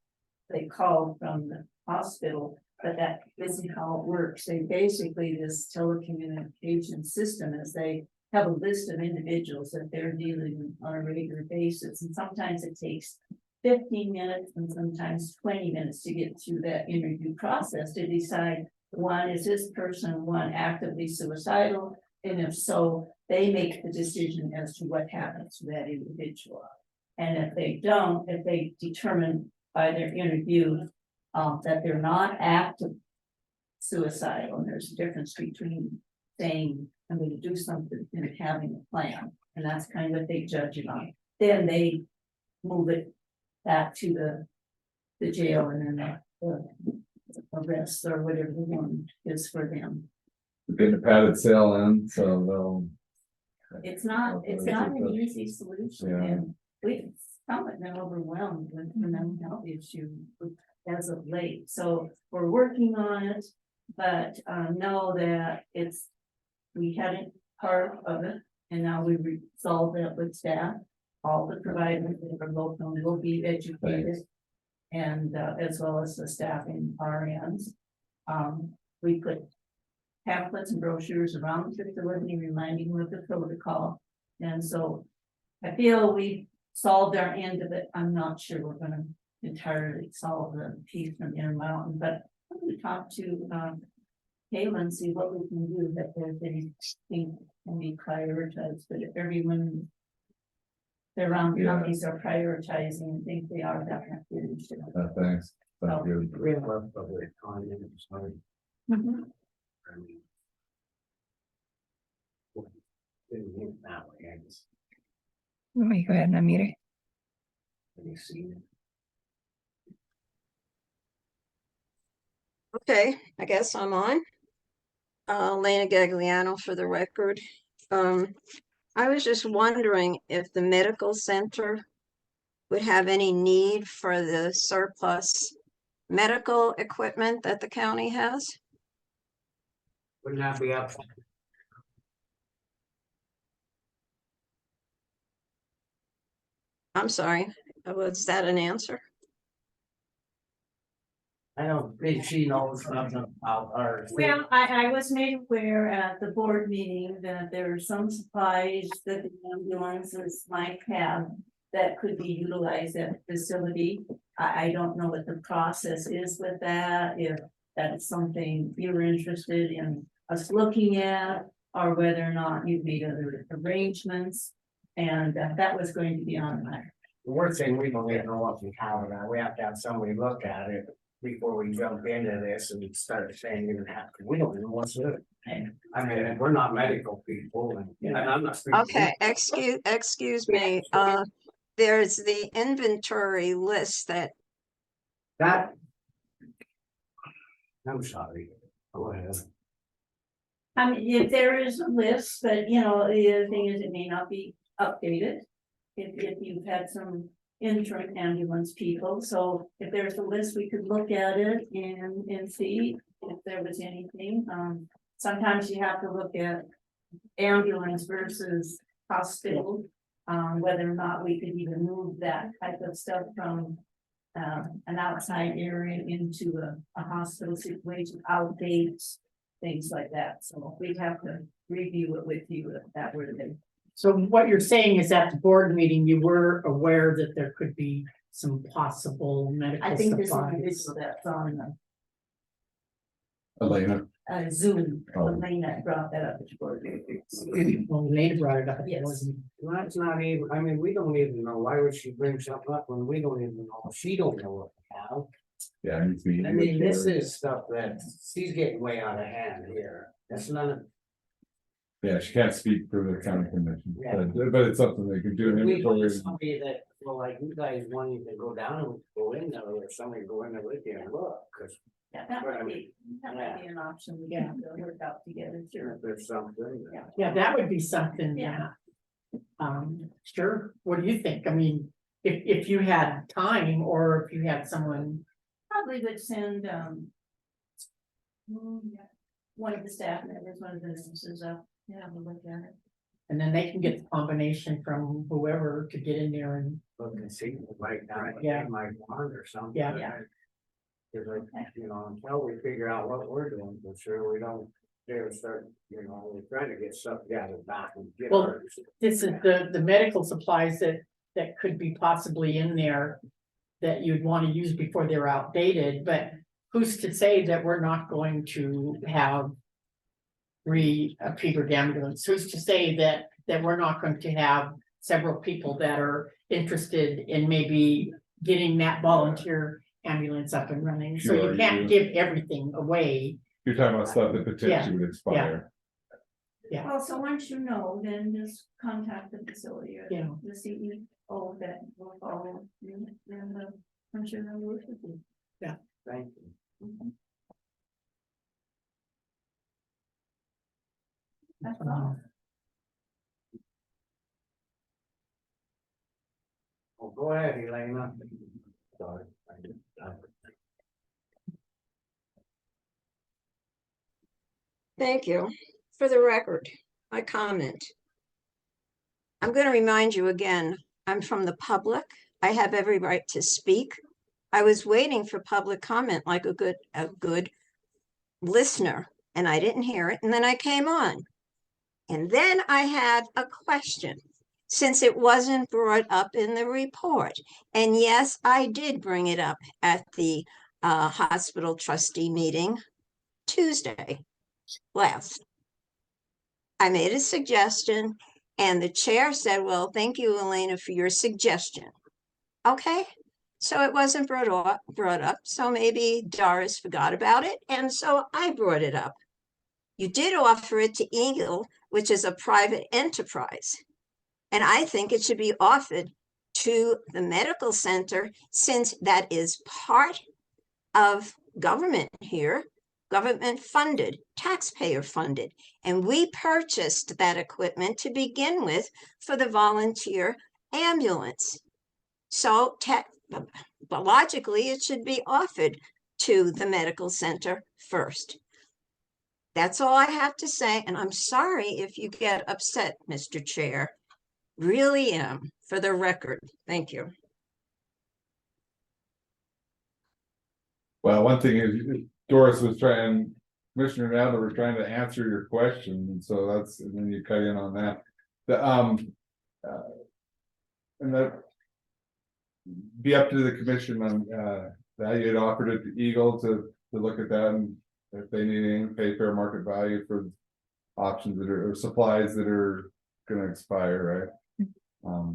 they called from the hospital, but that isn't how it works. They basically, this telecommunication system is they have a list of individuals that they're dealing with on a regular basis, and sometimes it takes 15 minutes and sometimes 20 minutes to get through that interview process to decide, one, is this person, one, actively suicidal? And if so, they make the decision as to what happens to that individual. And if they don't, if they determine by their interview, that they're not active suicidal, and there's a difference between saying, I'm gonna do something and having a plan, and that's kind of what they judge it on. Then they move it back to the jail, and then the arrest or whatever the one is for them. Getting a padded cell in, so they'll. It's not an easy solution, Yeah. and we've somewhat been overwhelmed with the mental health issue as of late, so we're working on it. But know that we had it part of it, and now we resolved it with staff. All the providers that are local will be educated. And as well as the staffing RNs. We put pamphlets and brochures around the facility reminding them of the protocol. And so I feel we solved our end of it. I'm not sure we're gonna entirely solve the piece from Intermountain, but I'm gonna talk to Kayla and see what we can do, that there's anything can be prioritized, but if everyone around Yeah. counties are prioritizing and think they are, definitely. Thanks. Sounds good. We have a public comment, sorry. Mhm. I mean, didn't mean it that way, I just, Let me go ahead and unmute her. let me see. Okay, I guess I'm on. Lena Gagliano for the record. I was just wondering if the medical center would have any need for the surplus medical equipment that the county has? Wouldn't that be up? I'm sorry, was that an answer? I don't think she knows nothing about ours. Well, I was made aware at the board meeting that there are some supplies that the ambulances might have that could be utilized at the facility. I don't know what the process is with that, if that's something you're interested in us looking at, or whether or not you've made other arrangements. And that was going to be on my. The worst thing, we don't even know what we have now, we have to have somebody look at it before we jump into this and start saying you're gonna have to, we don't know what's it. I mean, we're not medical people and I'm not. speaking- Okay, excuse me, there's the inventory list that, That. I'm sorry, go ahead. I mean, if there is a list, but the other thing is it may not be updated. If you've had some interim ambulance people, so if there's a list, we could look at it and see if there was anything. Sometimes you have to look at ambulance versus hospital. Whether or not we could even move that type of stuff from an outside area into a hospital situation, outdates, things like that. So we'd have to review it with you if that were the. So what you're saying is at the board meeting, you were aware that there could be some possible medical I think this supplies. individual that's on Elena. Zoom, Oh. Elena brought that up at the board meeting. Well, Lena brought it up. Yes. Well, that's not even, I mean, we don't even know, why would she bring something up when we don't even know, she don't know what we have. Yeah, I need to meet I you. mean, this is stuff that, she's getting way out of hand here, that's none of. Yeah, she can't speak for the county commission, Yeah. but it's something they can do. an We inventory. want somebody that, well, like you guys wanting to go down and go in there, or somebody go in there with you and look, cause Yeah, that might be an option we can work out together, sure. if there's something. Yeah. Yeah, that would be something, Yeah. sure, what do you think? I mean, if you had time or if you had someone, Probably would send, one of the staff members, one of the nurses up, have a look at it. and then they can get the combination from whoever to get in there and, Look and see, right now, Yeah. they might want or something. Yeah. Yeah. Cause until we figure out what we're doing, for sure, we don't dare start, we're trying to get stuff gathered back and get Well, ours. this is the medical supplies that could be possibly in there. that you'd want to use before they're outdated, but who's to say that we're not going to have a Peter ambulance? Who's to say that we're not going to have several people that are interested in maybe getting that volunteer ambulance up and running? So Sure, you can't you- give everything away. You're talking about stuff that potentially would expire. Well, so once you know, then just contact the facility or Yeah. the CEO that will follow you and I'm sure they'll work with you. Thank you. That's all. Well, go ahead, Elena. Sorry. Thank you. For the record, my comment. I'm going to remind you again, I'm from the public. I have every right to speak. I was waiting for public comment like a good listener, and I didn't hear it, and then I came on. And then I had a question, since it wasn't brought up in the report. And yes, I did bring it up at the hospital trustee meeting Tuesday last. I made a suggestion and the chair said, well, thank you, Elena, for your suggestion. Okay, so it wasn't brought up, so maybe Doris forgot about it, and so I brought it up. You did offer it to Eagle, which is a private enterprise. And I think it should be offered to the medical center, since that is part of government here, government funded, taxpayer funded. And we purchased that equipment to begin with for the volunteer ambulance. So but logically, it should be offered to the medical center first. That's all I have to say. And I'm sorry if you get upset, Mr. Chair. Really am, for the record. Thank you. Well, one thing is Doris was trying, Commissioner Nadler was trying to answer your question, and so that's, and then you cut in on that. And that be up to the commission on that you had offered it to Eagle to look at that, and if they need any pay fair market value for options that are, or supplies that are gonna expire, right?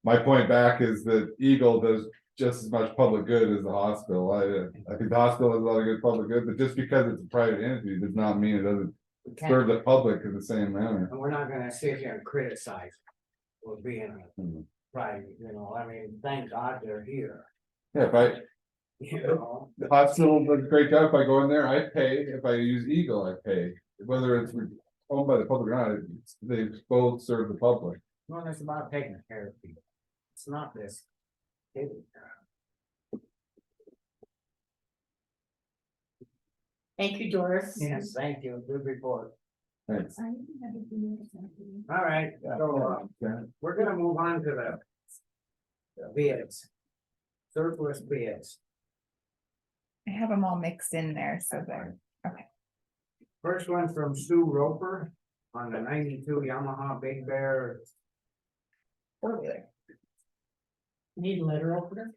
My point back is that Eagle does just as much public good as the hospital. I think the hospital has a lot of good public good, but just because it's a private entity does not mean it doesn't We can't- serve the public in the same manner. And we're not gonna sit here and criticize for being private, you know, I mean, thank God they're here. Yeah, if I, You know, the hospital does a great job. If I go in there, I pay. If I use Eagle, I pay. Whether it's owned by the public or not, they both serve the public. well, it's about taking care of people. It's not this. Thank you, Doris. Yes, thank you, good report. Thanks. All right, so Yeah. we're gonna move on to the bids. Surplus bids. I have them all mixed in there, so they're, First one from Sue Roper on the 92 Yamaha Big Bear. four-wheeler. Need a letter opener?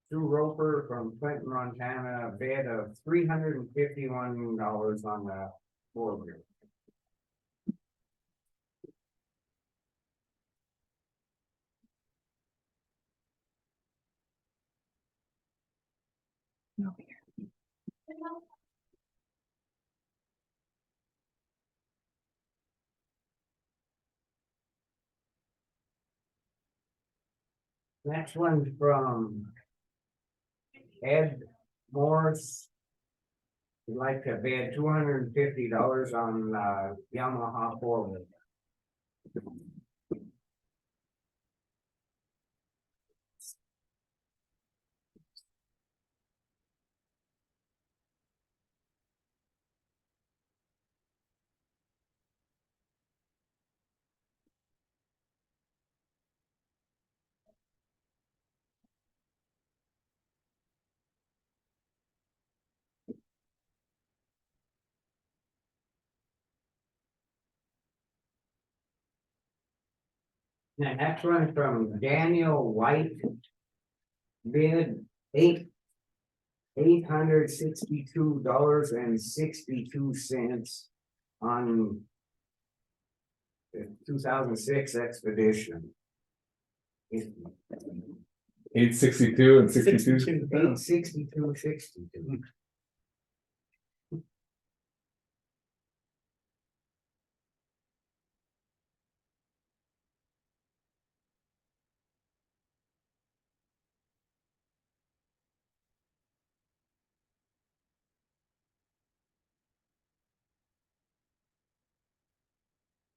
Sue Roper from Clinton, Montana, a bid of $351 on the four-wheeler. Next one's from Ed Morris. He'd like to bid $250 on Yamaha four-wheeler. The next one from Daniel White. Bid $862.62 on the 2006 Expedition. 862 and 62. 862.62.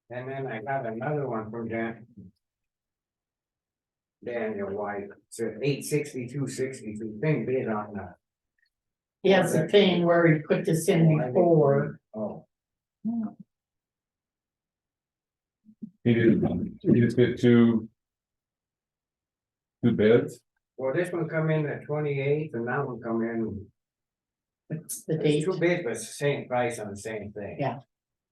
And then I got another one from Daniel White, said 862.62, thing bid on that. He has a thing where he put this in before. Oh, He just did two bids. well, this one come in at 28th and that one come in, It's the it's date. two bids, but it's the same price on the same thing. Yeah.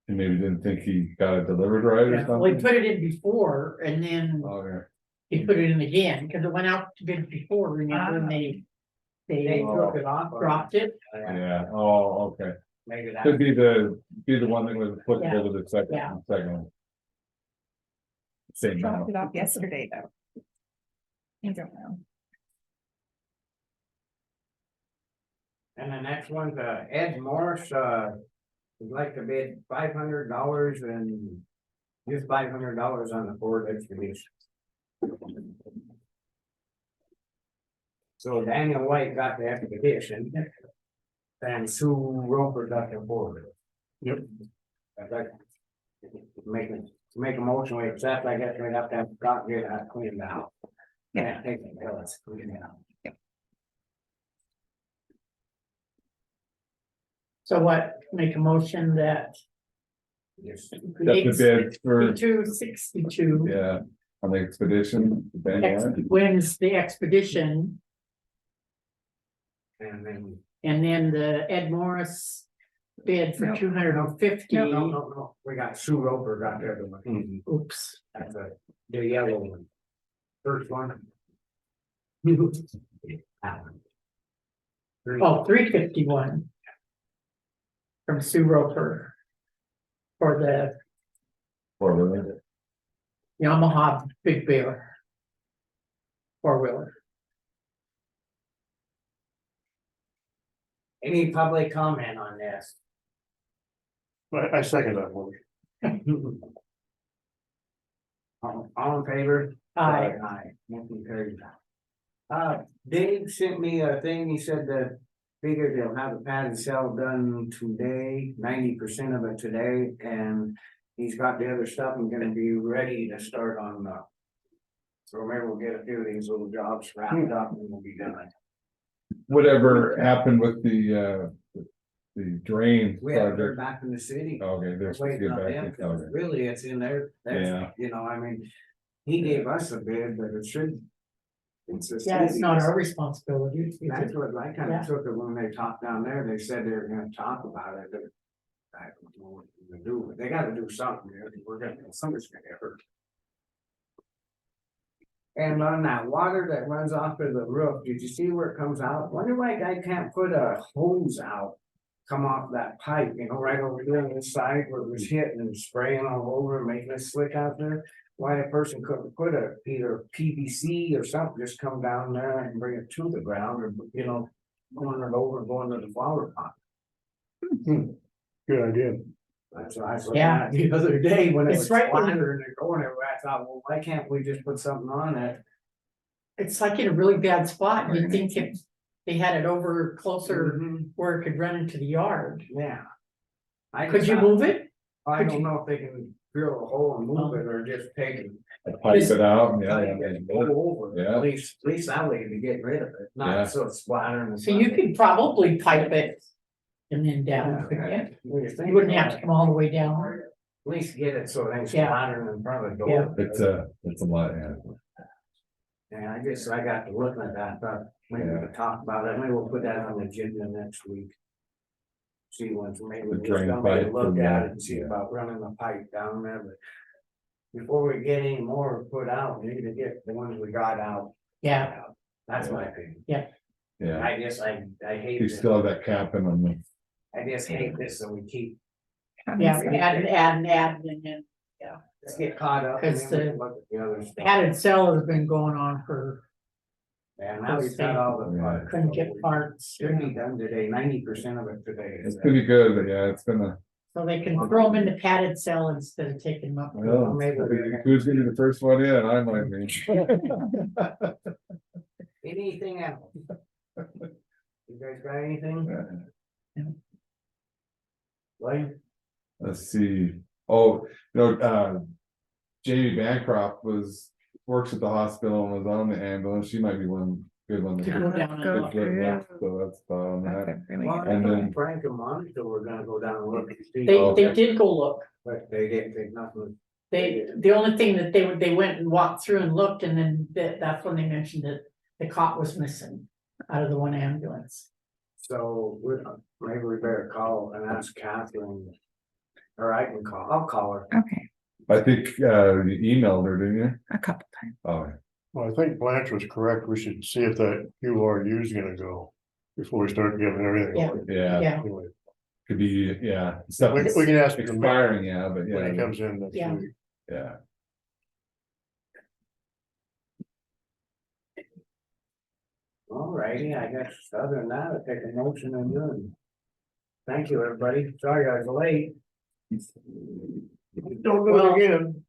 And maybe didn't think he got it delivered right or Yeah, well, he something. put it in before and then Okay. he put it in again, because it went out to bid before, remember, and They they took it off. dropped it. Yeah, oh, okay. Maybe that. Could be the one that was applicable to the second, Yeah. second one. Same Dropped amount. it off yesterday, though. I don't know. And the next one's Ed Morse, would like to bid $500 and just $500 on the Ford Expedition. So Daniel White got the Expedition. And Sue Roper got the Ford. Yep. I'd like to make a motion, we accept, I guess we'd have to have Scott get that cleaned out. Yeah, take it, let's clean it out. So what, make a motion that. Just That's the bid for, 262 yeah, on the expedition. the Banyan. wins the expedition, and then. and then the Ed Morris bid for Nope. 250. No, we got Sue Roper got the other one. Oops, That's the yellow one. First one. That one. oh, 351. From Sue Roper. For the Four-wheeler. Yamaha Big Bear. Four-wheeler. Any public comment on this? I second that motion. All in favor? Aye. Aye. Motion carried. Dave sent me a thing, he said that figured they'll have the pad and cell done today, 90% of it today, and he's got the other stuff and gonna be ready to start on the. So maybe we'll get a few of these little jobs wrapped up and we'll be done. Whatever happened with the drain We haven't heard project? back from the city. Okay, they're supposed to Waiting get on back. them, to- 'cause okay. really it's in there, Yeah. that's, you know, I mean, he gave us a bid, but it should. It's the Yeah, it's not city's. our responsibility. That's what I kind Yeah. of took it when they talked down there, they said they were gonna talk about it, but. I don't know what they're gonna do, but they gotta do something, we're gonna, somebody's gonna get hurt. And on that water that runs off of the roof, did you see where it comes out? Wonder why a guy can't put a hose out. Come off that pipe, you know, right over there on this side where it was hitting and spraying all over, making it slick out there. Why a person couldn't put a either PVC or something, just come down there and bring it to the ground or, you know. Going it over and going to the flower pot. Good idea. That's what I was looking Yeah. at the other day when it It's was right when- splattering and going everywhere. I thought, well, why can't we just put something on it? It's like in a really bad spot. You'd think if they had it over closer Mhm, where it could run into the yard. yeah. I Could just you thought- move it? I could don't you- know if they can drill a hole and move it or just take it. Pipe it out, yeah. Cut it and go over it. Yeah. At least that way to get rid of it, Yeah. not so it's splattering. and So you stuff. could probably pipe it and then down, couldn't you? What do you think? You wouldn't have to come all the way down. At least get it so it ain't Yeah. splattering in front of the Yeah. door. It's a lot, yeah. And I guess I got to looking at that, thought maybe we Yeah. could talk about it, maybe we'll put that on the agenda next week. See once, maybe The we'll drain somebody pipe look from at the- it and see yeah. about running the pipe down there, but. before we get any more put out, we need to get the ones we got out. Yeah, out. That's my opinion. Yeah, I guess I hate you this. still have that cap in them. I just hate this, so we keep, yeah, add, and then let's get caught up. and Because then we can look at the other stuff. added cell has been going on for, And now we've got all the Yeah. parts. couldn't get parts. Should be done today, 90% of it today. It's pretty good, but yeah, it's gonna, So they can throw them in the padded cell instead of taking them up. well, maybe- who's gonna be the first one in? I might be. Anything else? You guys got anything? Wayne? Let's see, oh, Jamie Bancroft works at the hospital and was on the ambulance, she might be one good one. To go down and look. So that's on that. Okay, really Well, good. And then- Frank and Monica were gonna go down and look and see. They did go look. But they didn't think nothing. The only thing that they went and walked through and looked, and then that's when they mentioned that the cot was missing out of the one ambulance. So maybe we better call and ask Catherine. Or I can I'll call her. Okay, I think, you emailed her, didn't you? a couple times. Oh, Well, I think Blanche was correct. We should see if that QRU is gonna go before we start giving everything. Yeah. away. yeah, Yeah, Anyway, could be, yeah, stuff we that's we can ask her expiring, yeah, but when it yeah, comes in next Yeah. week. yeah. All righty, I guess other than that, I take a motion and adjourn. Thank you, everybody. Sorry I was late. Don't do Well- it again.